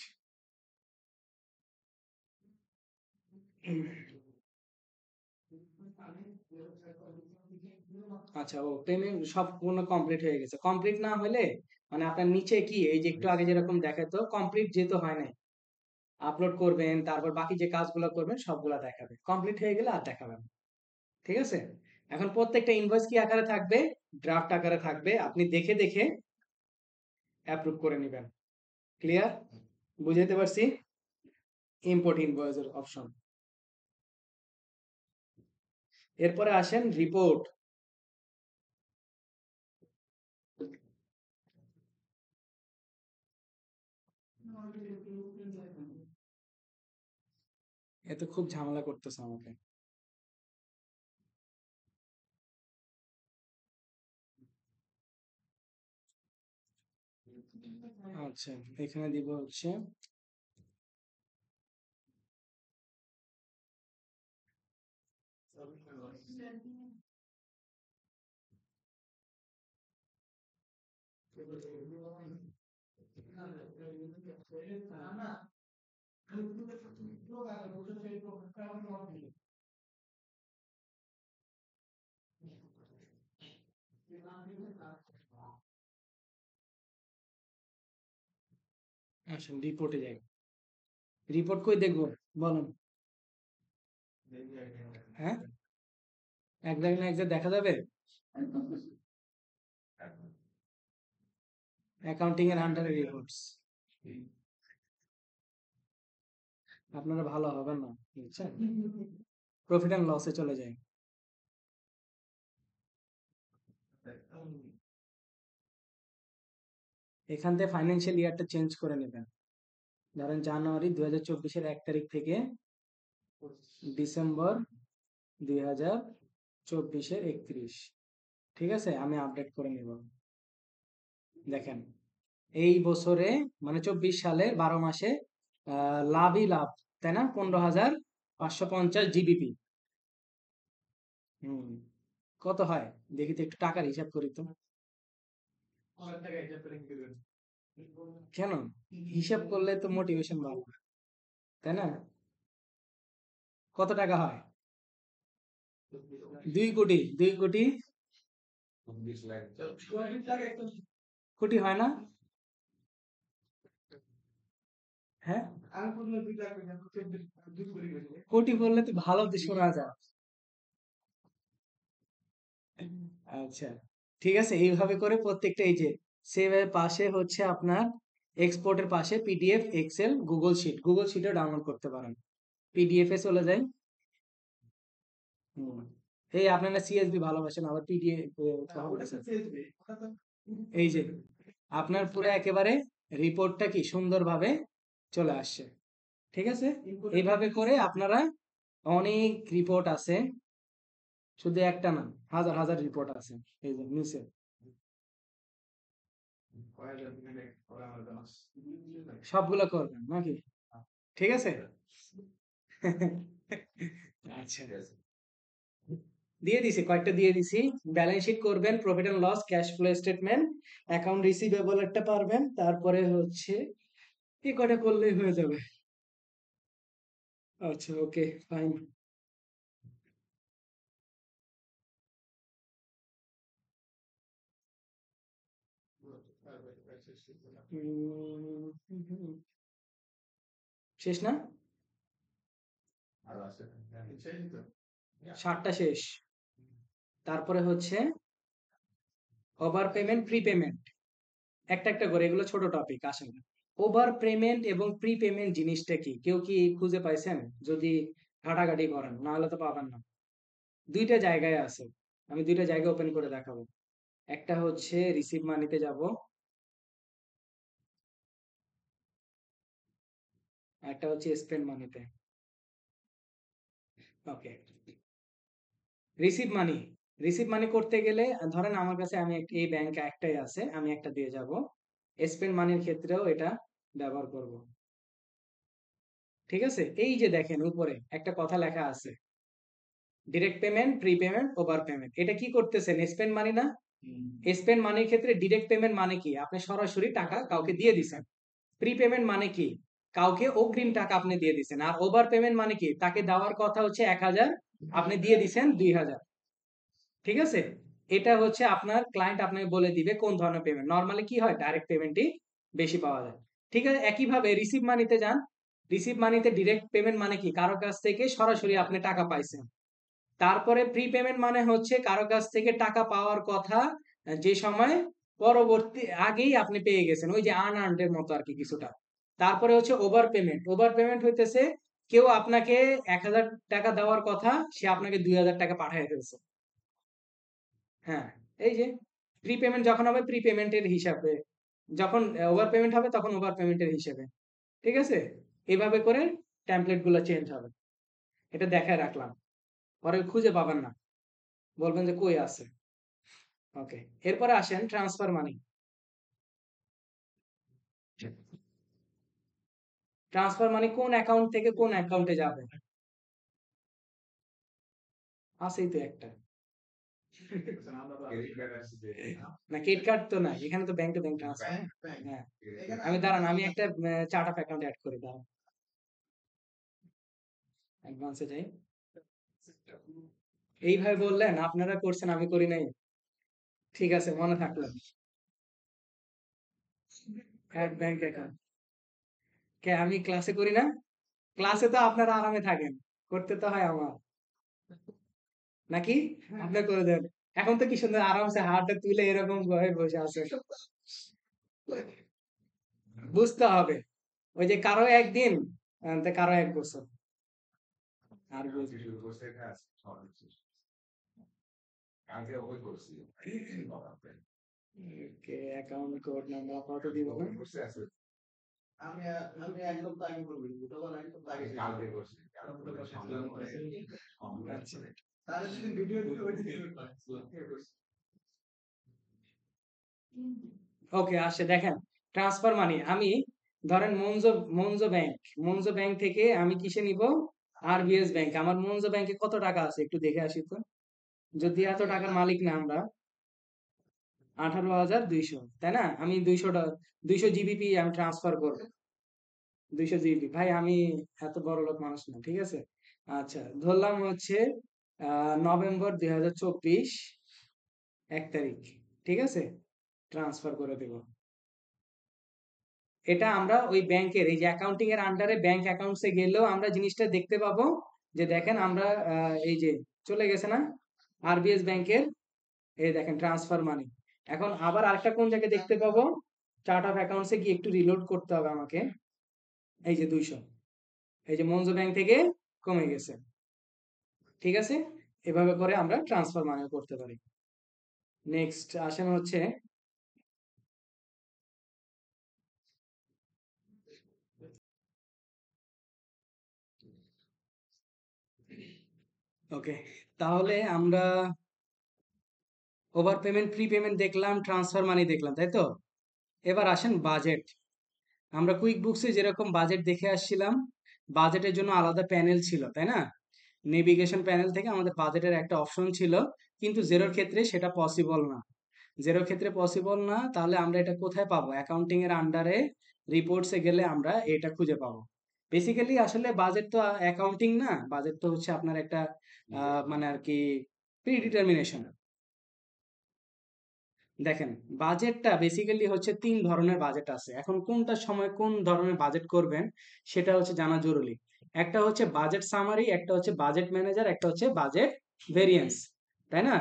আচ্ছা ও পেমেন্ট সম্পূর্ণ কমপ্লিট হয়ে গেছে কমপ্লিট না হলে মানে আপনার নিচে কি এই যে একটু আগে যেরকম দেখাতো কমপ্লিট যেহেতু হয় নাই আপলোড করবেন তারপর বাকি যে কাজগুলো করবেন সবগুলা দেখাবে কমপ্লিট হয়ে গেলে আর দেখাবে না ঠিক আছে এখন প্রত্যেকটা ইনভয়েস কি আকারে থাকবে ড্রাফট আকারে থাকবে আপনি দেখে দেখে অ্যাপ্রুভ করে নেবেন ক্লিয়ার বুঝাইতে পারছি ইম্পোর্ট ইনভয়েসের অপশন এরপরে আসেন রিপোর্ট এ তো খুব ঝামেলা করতেছে আমাকে আচ্ছা এখানে দিব হচ্ছে আসেন রিপোর্টে যাই। রিপোর্ট কই দেখবো বলেন? হ্যাঁ, এক জায়গায় না এক জায়গায় দেখা যাবে? অ্যাকাউন্টিং এর আন্ডারে রিপোর্টস। আপনারা ভালো হবেন না, বুঝছেন? প্রফিট অ্যান্ড লসে চলে যায়। এখান থেকে ফাইন্যান্সিয়াল ইয়ারটা চেঞ্জ করে নেবেন। ধরেন জানুয়ারি 2024-এর 1 তারিখ থেকে ডিসেম্বর 2024-এর 31। ঠিক আছে, আমি আপডেট করে নিব। দেখেন এই বছরে মানে 24 সালে 12 মাসে লাভই লাভ, তাই না? 15,550 জিবিপি। কত হয় দেখি তো, একটু টাকার হিসাব করি তো। কেন? হিসাব করলে তো মোটিভেশন বাড়বে, তাই না? কত টাকা হয়? 2 কোটি। 2 কোটি 20 লাখ কোটি হয় না? হ্যাঁ, কোটি বললে তো ভালো তো শোনা যায়। আচ্ছা, ঠিক আছে, এইভাবে করে প্রত্যেকটা এই যে সেভের পাশে হচ্ছে আপনার এক্সপোর্টের পাশে পিডিএফ, এক্সেল, গুগল শিটও ডাউনলোড করতে পারেন। পিডিএফ এ চলে যাই। এই আপনারা সিএসবি ভালোবাসেন, আবার পিডিএফ এই যে আপনার পুরো একেবারে রিপোর্টটা কি সুন্দরভাবে চলে আসছে। ঠিক আছে, এইভাবে করে আপনারা অনেক রিপোর্ট আছে, শুধু একটা না, হাজার হাজার রিপোর্ট আছে এই যে নিচে। সবগুলো করবেন নাকি? ঠিক আছে। আচ্ছা, দিয়ে দিছি, কয়েকটা দিয়ে দিছি। ব্যালেন্স শিট করবেন, profit and loss, cash flow statement, account receivable একটা পারবেন, তারপরে হচ্ছে এই কয়টা করলেই হয়ে যাবে। আচ্ছা, ওকে, ফাইন। শেষ না? 7টা শেষ। তারপরে হচ্ছে ওভার পেমেন্ট, প্রি পেমেন্ট, একটা একটা করে, এগুলো ছোট টপিক, আসেন। ওভার পেমেন্ট এবং প্রি পেমেন্ট জিনিসটা কি কেউ কি খুঁজে পাইছেন? যদি ঘাটাঘাটি করেন, না হলে তো পাবেন না। দুইটা জায়গায় আছে, আমি দুইটা জায়গা ওপেন করে দেখাবো। একটা হচ্ছে রিসিভ মানিতে যাব, একটা হচ্ছে স্পেন্ড মানিতে। ওকে, রিসিভ মানি। রিসিভ মানি করতে গেলে ধরেন আমার কাছে আমি এই ব্যাংকে একটাই আছে, আমি একটা দিয়ে যাব। স্পেন্ড মানির ক্ষেত্রেও এটা ব্যবহার করব। ঠিক আছে, এই যে দেখেন উপরে একটা কথা লেখা আছে, direct payment, pre payment, over payment. এটা কি করতেছেন? স্পেন্ড মানি না? স্পেন্ড মানির ক্ষেত্রে ডিরেক্ট পেমেন্ট মানে কি? আপনি সরাসরি টাকা কাউকে দিয়ে দিছেন। প্রি পেমেন্ট মানে কি? কাউকে অগ্রিম টাকা আপনি দিয়ে দিছেন। আর ওভার পেমেন্ট মানে কি? তাকে দেওয়ার কথা হচ্ছে 1000, আপনি দিয়ে দিছেন 2000। ঠিক আছে, এটা হচ্ছে আপনার ক্লায়েন্ট আপনাকে বলে দিবে কোন ধরনের পেমেন্ট। নরমালি কি হয়, ডাইরেক্ট পেমেন্টই বেশি পাওয়া যায়। ঠিক আছে, একইভাবে রিসিভ মানিতে যান। রিসিভ মানিতে ডিরেক্ট পেমেন্ট মানে কি? কারো কাছ থেকে সরাসরি আপনি টাকা পাইছেন। তারপরে প্রি পেমেন্ট মানে হচ্ছে কারো কাছ থেকে টাকা পাওয়ার কথা যে সময় পরবর্তী আগেই আপনি পেয়ে গেছেন, ওই যে আনআর্নড এর মতো আর কি কিছুটা। তারপরে হচ্ছে ওভার পেমেন্ট। ওভার পেমেন্ট হইতেছে কেউ আপনাকে 1000 টাকা দেওয়ার কথা, সে আপনাকে 2000 টাকা পাঠিয়ে ফেলছে। হ্যাঁ, এই যে প্রি পেমেন্ট যখন হবে প্রি পেমেন্টের হিসাবে, যখন ওভার পেমেন্ট হবে তখন ওভার পেমেন্টের হিসেবে। ঠিক আছে, এভাবে করে টেমপ্লেট গুলো চেঞ্জ হবে। এটা দেখায় রাখলাম, পরে খুঁজে পাবেন না, বলবেন যে কই আছে। ওকে, এরপরে আসেন ট্রান্সফার মানি। ট্রান্সফার মানি কোন অ্যাকাউন্ট থেকে কোন অ্যাকাউন্টে যাবে? আছেই তো একটা। ক্রেডিট কার্ড আসছে যে না ক্রেডিট কার্ড তো না, এখানে তো ব্যাংক টু ব্যাংক ট্রান্সফার। হ্যাঁ আমি দাঁড়ান, আমি একটা চার্ট অফ অ্যাকাউন্ট অ্যাড করি, দাঁড়ান অ্যাডভান্সে যাই। এইভাবে বললেন, আপনারা করছেন আমি করি নাই, ঠিক আছে মনে থাকলো। অ্যাড ব্যাংক অ্যাকাউন্ট, কে আমি ক্লাসে করি না? ক্লাসে তো আপনারা আরামে থাকেন, করতে তো হয় আমার নাকি? আপনি করে দেন। এখন তো কি সুন্দর আরামসে হাতটা তুলে এরকম ভাবে বসে আছে। বুঝতে হবে, ওই যে কারো একদিন তা কারো এক বছর। আর আজকে শুরু করছে কাজ কালকে ওই করছি ওকে, অ্যাকাউন্ট কোড নাম্বার আপাতত দিব না। করছে আছে আমি আমি একদম টাইম করব তখন একদম টাইম কালকে করছি কালকে সন্ধ্যা পরে আচ্ছা তাহলে যদি ভিডিও দিতে ওই দিকে ওকে, আসে দেখেন ট্রান্সফার মানি আমি ধরেন মনজো ব্যাংক থেকে আমি কিসে নিব? RBS bank. আমার মনজো ব্যাংকে কত টাকা আছে একটু দেখে আসি তো, যদি এত টাকার মালিক না আমরা। 18,200, তাই না? আমি 200 জিবিপি আমি ট্রান্সফার করবো। 200 জিবি ভাই, আমি এত বড় লোক মানুষ না, ঠিক আছে। আচ্ছা ধরলাম হচ্ছে নভেম্বর 2024 1 তারিখ, ঠিক আছে, ট্রান্সফার করে দেব। এটা আমরা ওই ব্যাংকের এই যে অ্যাকাউন্টিং এর আন্ডারে ব্যাংক অ্যাকাউন্টসে গেলেও আমরা জিনিসটা দেখতে পাবো, যে দেখেন আমরা এই যে চলে গেছে না আরবিএস ব্যাংকের, এই দেখেন ট্রান্সফার মানি। এখন আবার আরেকটা কোন জায়গায় দেখতে পাবো? চার্ট অফ অ্যাকাউন্টসে গিয়ে একটু রিলোড করতে হবে আমাকে। এই যে 200, এই যে মনজো ব্যাংক থেকে কমে গেছে, ঠিক আছে। এভাবে করে আমরা ট্রান্সফার মানি করতে পারি। নেক্সট আসেন হচ্ছে ওকে, তাহলে আমরা ওভার পেমেন্ট, প্রি পেমেন্ট দেখলাম, ট্রান্সফার মানি দেখলাম, তাই তো। এবার আসেন বাজেট। আমরা কুইক বুকসে যেরকম বাজেট দেখে আসছিলাম, বাজেটের জন্য আলাদা প্যানেল ছিল, তাই না? নেভিগেশন প্যানেল থেকে আমাদের বাজেটের একটা অপশন ছিল, কিন্তু জেরোর ক্ষেত্রে সেটা পসিবল না। জেরোর ক্ষেত্রে পসিবল না, তাহলে আমরা এটা কোথায় পাবো? অ্যাকাউন্টিং এর আন্ডারে রিপোর্টসে গেলে আমরা এটা খুঁজে পাবো। বেসিক্যালি আসলে বাজেট তো অ্যাকাউন্টিং না, বাজেট তো হচ্ছে আপনার একটা মানে আর কি প্রিডিটারমিনেশন। দেখেন বাজেটটা বেসিক্যালি হচ্ছে 3 ধরনের বাজেট আছে। এখন কোনটার সময় কোন ধরনের বাজেট করবেন সেটা হচ্ছে জানা জরুরি। একটা হচ্ছে বাজেট সামারি, একটা হচ্ছে বাজেট ম্যানেজার, একটা হচ্ছে বাজেট ভেরিয়েন্স, তাই না?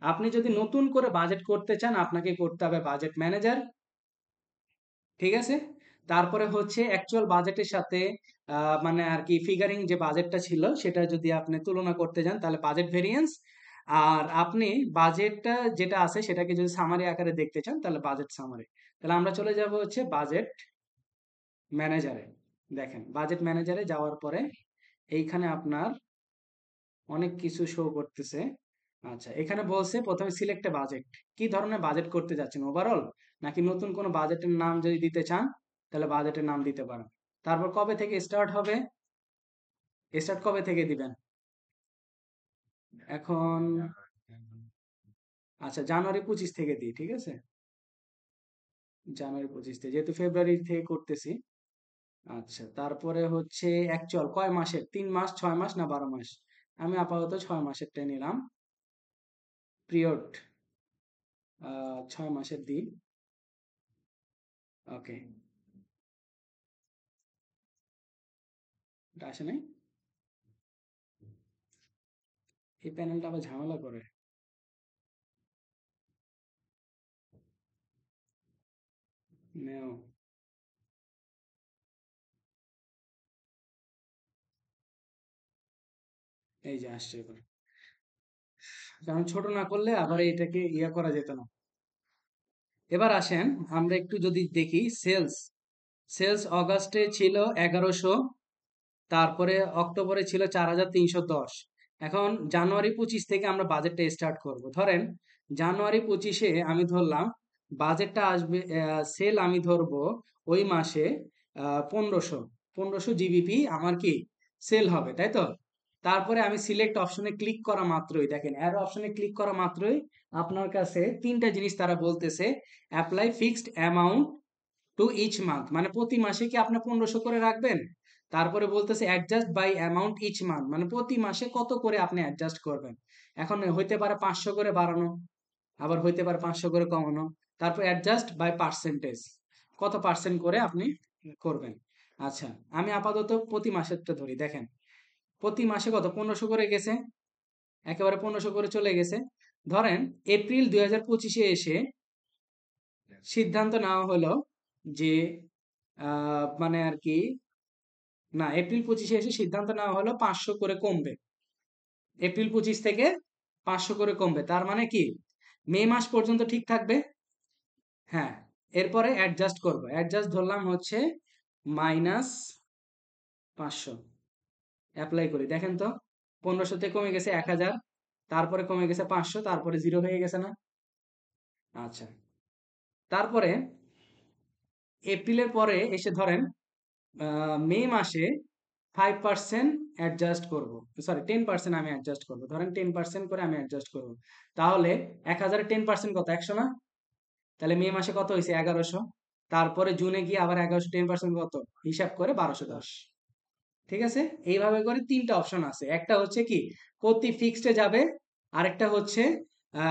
আপনি যদি নতুন করে বাজেট করতে চান আপনাকে করতে হবে বাজেট ম্যানেজার, ঠিক আছে। তারপরে হচ্ছে অ্যাকচুয়াল বাজেটের সাথে মানে আর কি ফিগারিং যে বাজেটটা ছিল সেটা যদি আপনি তুলনা করতে যান তাহলে বাজেট ভেরিয়েন্স। আর আপনি বাজেটটা যেটা আছে সেটাকে যদি সামারি আকারে দেখতে চান তাহলে বাজেট সামারি। তাহলে আমরা চলে যাব হচ্ছে বাজেট ম্যানেজারে। দেখেন বাজেট ম্যানেজারে যাওয়ার পরে এইখানে আপনার অনেক কিছু শো করতেছে। আচ্ছা এখানে বলছে প্রথমে সিলেক্ট বাজেট, কি ধরনের বাজেট করতে যাচ্ছেন, ওভারঅল নাকি নতুন কোনো বাজেটের নাম যদি দিতে চান তাহলে বাজেটের নাম দিতে পারেন। তারপর কবে থেকে স্টার্ট হবে, স্টার্ট কবে থেকে দিবেন। এখন আচ্ছা জানুয়ারি 25 থেকে দিই, ঠিক আছে। জানুয়ারি 25 থেকে, যেহেতু ফেব্রুয়ারি থেকে করতেছি। আচ্ছা তারপরে হচ্ছে অ্যাকচুয়াল কয় মাসের, 3 মাস, 6 মাস না 12 মাস। আমি আপাতত 6 মাসেরটা নিলাম। পিরিয়ড 6 মাসের দিই। ওকে, এটা আসে নাই, এই প্যানেলটা আবার ঝামেলা করে। নেও, এই যে আসছে এবার। কারণ ছোট না করলে আবার এটাকে ইয়া করা যেত না। এবার আসেন আমরা একটু যদি দেখি সেলস। সেলস অগাস্টে ছিল 1100, তারপরে অক্টোবরে ছিল 4310। এখন জানুয়ারি 25 থেকে আমরা বাজেটটা স্টার্ট করব। ধরেন জানুয়ারি 25-এ আমি ধরলাম বাজেটটা আসবে, সেল আমি ধরবো ওই মাসে 1500 জিবিপি আমার কি সেল হবে, তাই তো। তারপরে আমি সিলেক্ট অপশনে ক্লিক করা মাত্রই দেখেন অ্যারো অপশনে ক্লিক করা মাত্রই আপনার কাছে তিনটা জিনিস তারা বলতেছে, apply fixed amount to each month, মানে প্রতি মাসে কি আপনি 1500 করে রাখবেন। তারপরে বলতেছে adjust by amount each month, মানে প্রতি মাসে কত করে আপনি অ্যাডজাস্ট করবেন। এখন হইতে পারে 500 করে বাড়ানো, আবার হইতে পারে 500 করে কমানো। তারপর অ্যাডজাস্ট বাই পার্সেন্টেজ, কত পার্সেন্ট করে আপনি করবেন। আচ্ছা, আমি আপাতত প্রতি মাসেরটা ধরি। দেখেন প্রতি মাসে কত 1500 করে গেছে, একেবারে 1500 করে চলে গেছে। ধরেন এপ্রিল 2025-এ এসে সিদ্ধান্ত নেওয়া হলো যে মানে আর কি, না এপ্রিল 25-এ এসে সিদ্ধান্ত নেওয়া হলো 500 করে কমবে, এপ্রিল 25 থেকে 500 করে কমবে। তার মানে কি মে মাস পর্যন্ত ঠিক থাকবে। হ্যাঁ, এরপরে অ্যাডজাস্ট করব, অ্যাডজাস্ট ধরলাম হচ্ছে -500, অ্যাপ্লাই করি। দেখেন তো 1500 থেকে কমে গেছে 1000, তারপরে কমে গেছে 500, তারপরে 0 হয়ে গেছে না। আচ্ছা, তারপরে এপ্রিলের পরে এসে ধরেন মে মাসে 5% অ্যাডজাস্ট করব, সরি 10% আমি অ্যাডজাস্ট করব, ধরেন 10% করে আমি অ্যাডজাস্ট করব। তাহলে 1000-এর 10% কত, 100 না। তাহলে মে মাসে কত হয়েছে, 1100। তারপরে জুনে গিয়ে আবার 1100, 10% কত, হিসাব করে 1210। ঠিক আছে, এইভাবে করে তিনটা অপশন আছে। একটা হচ্ছে কি প্রতি ফিক্সডে যাবে, আরেকটা হচ্ছে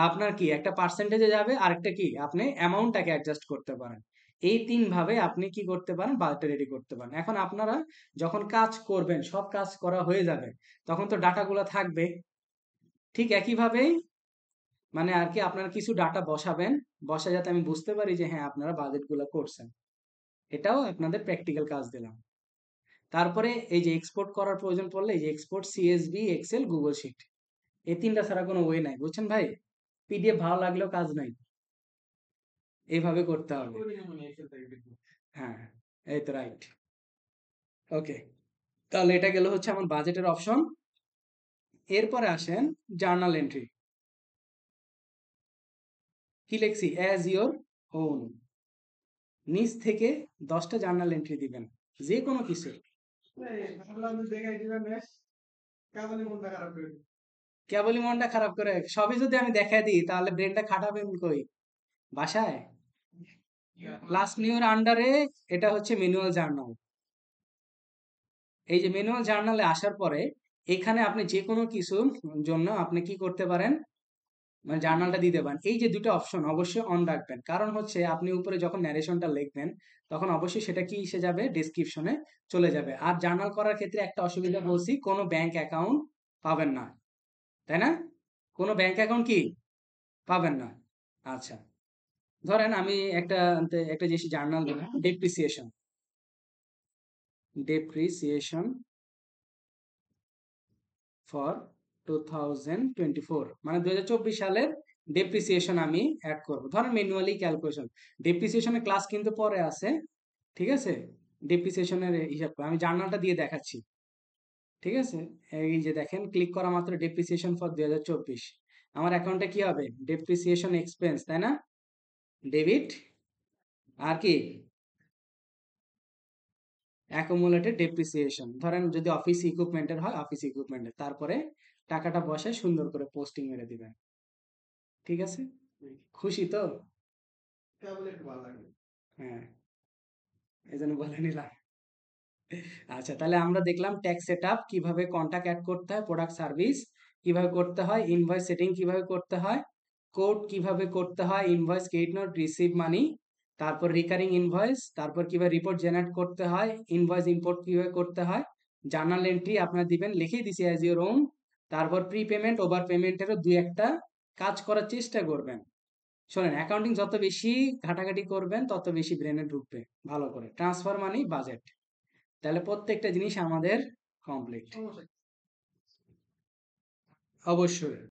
আপনার কি একটা পার্সেন্টেজে যাবে, আরেকটা কি আপনি অ্যামাউন্টটাকে অ্যাডজাস্ট করতে পারেন। এই তিন ভাবে আপনি কি করতে পারেন, বাজেটটা রেডি করতে পারেন। এখন আপনারা যখন কাজ করবেন, সব কাজ করা হয়ে যাবে, তখন তো ডাটাগুলো থাকবে। ঠিক একইভাবেই মানে আর কি আপনারা কিছু ডাটা বসাবেন, বসা যাতে আমি বুঝতে পারি যে হ্যাঁ আপনারা বাজেটগুলো করছেন। এটাও আপনাদের প্র্যাকটিক্যাল কাজ দিলাম। তারপরে এই যে এক্সপোর্ট করার প্রয়োজন পড়লে এই যে export CSV, Excel, Google sheet, এই তিনটা ছাড়া কোনো ওয়ে নাই, বুঝছেন ভাই। পিডিএফ ভালো লাগলেও কাজ নাই, এইভাবে করতে হবে। হ্যাঁ, এই তো রাইট। ওকে, তাহলে এটা গেল হচ্ছে আমার বাজেটের অপশন। এরপরে আসেন জার্নাল এন্ট্রি। কি লিখছি, অ্যাজ ইওর ওন, নিচ থেকে 10টা জার্নাল এন্ট্রি দিবেন যে কোনো কিছু। কেবলই মনটা খারাপ করে, সবই যদি আমি দেখাই দিই তাহলে ব্রেনটা খাটাবেন কই, বাসায়। লাস্ট নিউর আন্ডারে এটা হচ্ছে ম্যানুয়াল জার্নাল। এই যে ম্যানুয়াল জার্নালে আসার পরে এখানে আপনি যে কোনো কিছুর জন্য আপনি কি করতে পারেন, মানে জার্নালটা দিতে পারেন। এই যে দুটো অপশন অবশ্যই অন রাখবেন, কারণ হচ্ছে আপনি উপরে যখন ন্যারেশনটা লিখবেন তখন অবশ্যই সেটা কি এসে যাবে, ডেসক্রিপশনে চলে যাবে। আর জার্নাল করার ক্ষেত্রে একটা অসুবিধা বলছি, কোনো ব্যাংক অ্যাকাউন্ট পাবেন না, তাই না। কোনো ব্যাংক অ্যাকাউন্ট কি পাবেন না। আচ্ছা, ধরেন আমি একটা একটা জিনিস জার্নাল দিলাম, ডেপ্রিসিয়েশন, ডেপ্রিসিয়েশন ফর 2024, মানে 2024 সালের ডেপ্রিসিয়েশন আমি অ্যাড করব। ধরেন ম্যানুয়ালি ক্যালকুলেশন, ডেপ্রিসিয়েশনের ক্লাস কিন্তু পরে আছে, ঠিক আছে। ডেপ্রিসিয়েশনের হিসাব আমি জার্নালটা দিয়ে দেখাচ্ছি, ঠিক আছে। এই যে দেখেন ক্লিক করা মাত্র ডেপ্রিসিয়েশন ফর 2024, আমার অ্যাকাউন্টে কি হবে, ডেপ্রিসিয়েশন এক্সপেন্স, তাই না, ডেবিট, আর কি অ্যাকুমুলেটেড ডেপ্রিসিয়েশন। ধরেন যদি অফিস ইকুইপমেন্টের হয় অফিস ইকুইপমেন্টের, তারপরে টাকাটা বসায় সুন্দর করে পোস্টিং মেরে দিবেন। ঠিক আছে, খুশি তো। হ্যাঁ, এই জন্য বলে নিলাম। আচ্ছা, তাহলে আমরা দেখলাম ট্যাক্স সেটআপ কিভাবে, কন্ট্যাক্ট অ্যাড করতে হয়, প্রোডাক্ট সার্ভিস কিভাবে করতে হয়, ইনভয়েস সেটিং কিভাবে করতে হয়, কোড কিভাবে করতে হয়, ইনভয়েস ক্রেডিট নোট রিসিভ মানি, তারপর রিকারিং ইনভয়েস, তারপর কিভাবে রিপোর্ট জেনারেট করতে হয়, ইনভয়েস ইম্পোর্ট কিভাবে করতে হয়, জার্নাল এন্ট্রি আপনারা দিবেন, লিখেই দিছি অ্যাজ ইওর ওন। তারপর প্রি পেমেন্ট, ওভার পেমেন্টেরও দুই একটা কাজ করার চেষ্টা করবেন। শোনেন, অ্যাকাউন্টিং যত বেশি ঘাটাঘাটি করবেন তত বেশি ব্রেনে ঢুকবে ভালো করে। ট্রান্সফার মানি, বাজেট, তাহলে প্রত্যেকটা জিনিস আমাদের কমপ্লিট। অবশ্যই।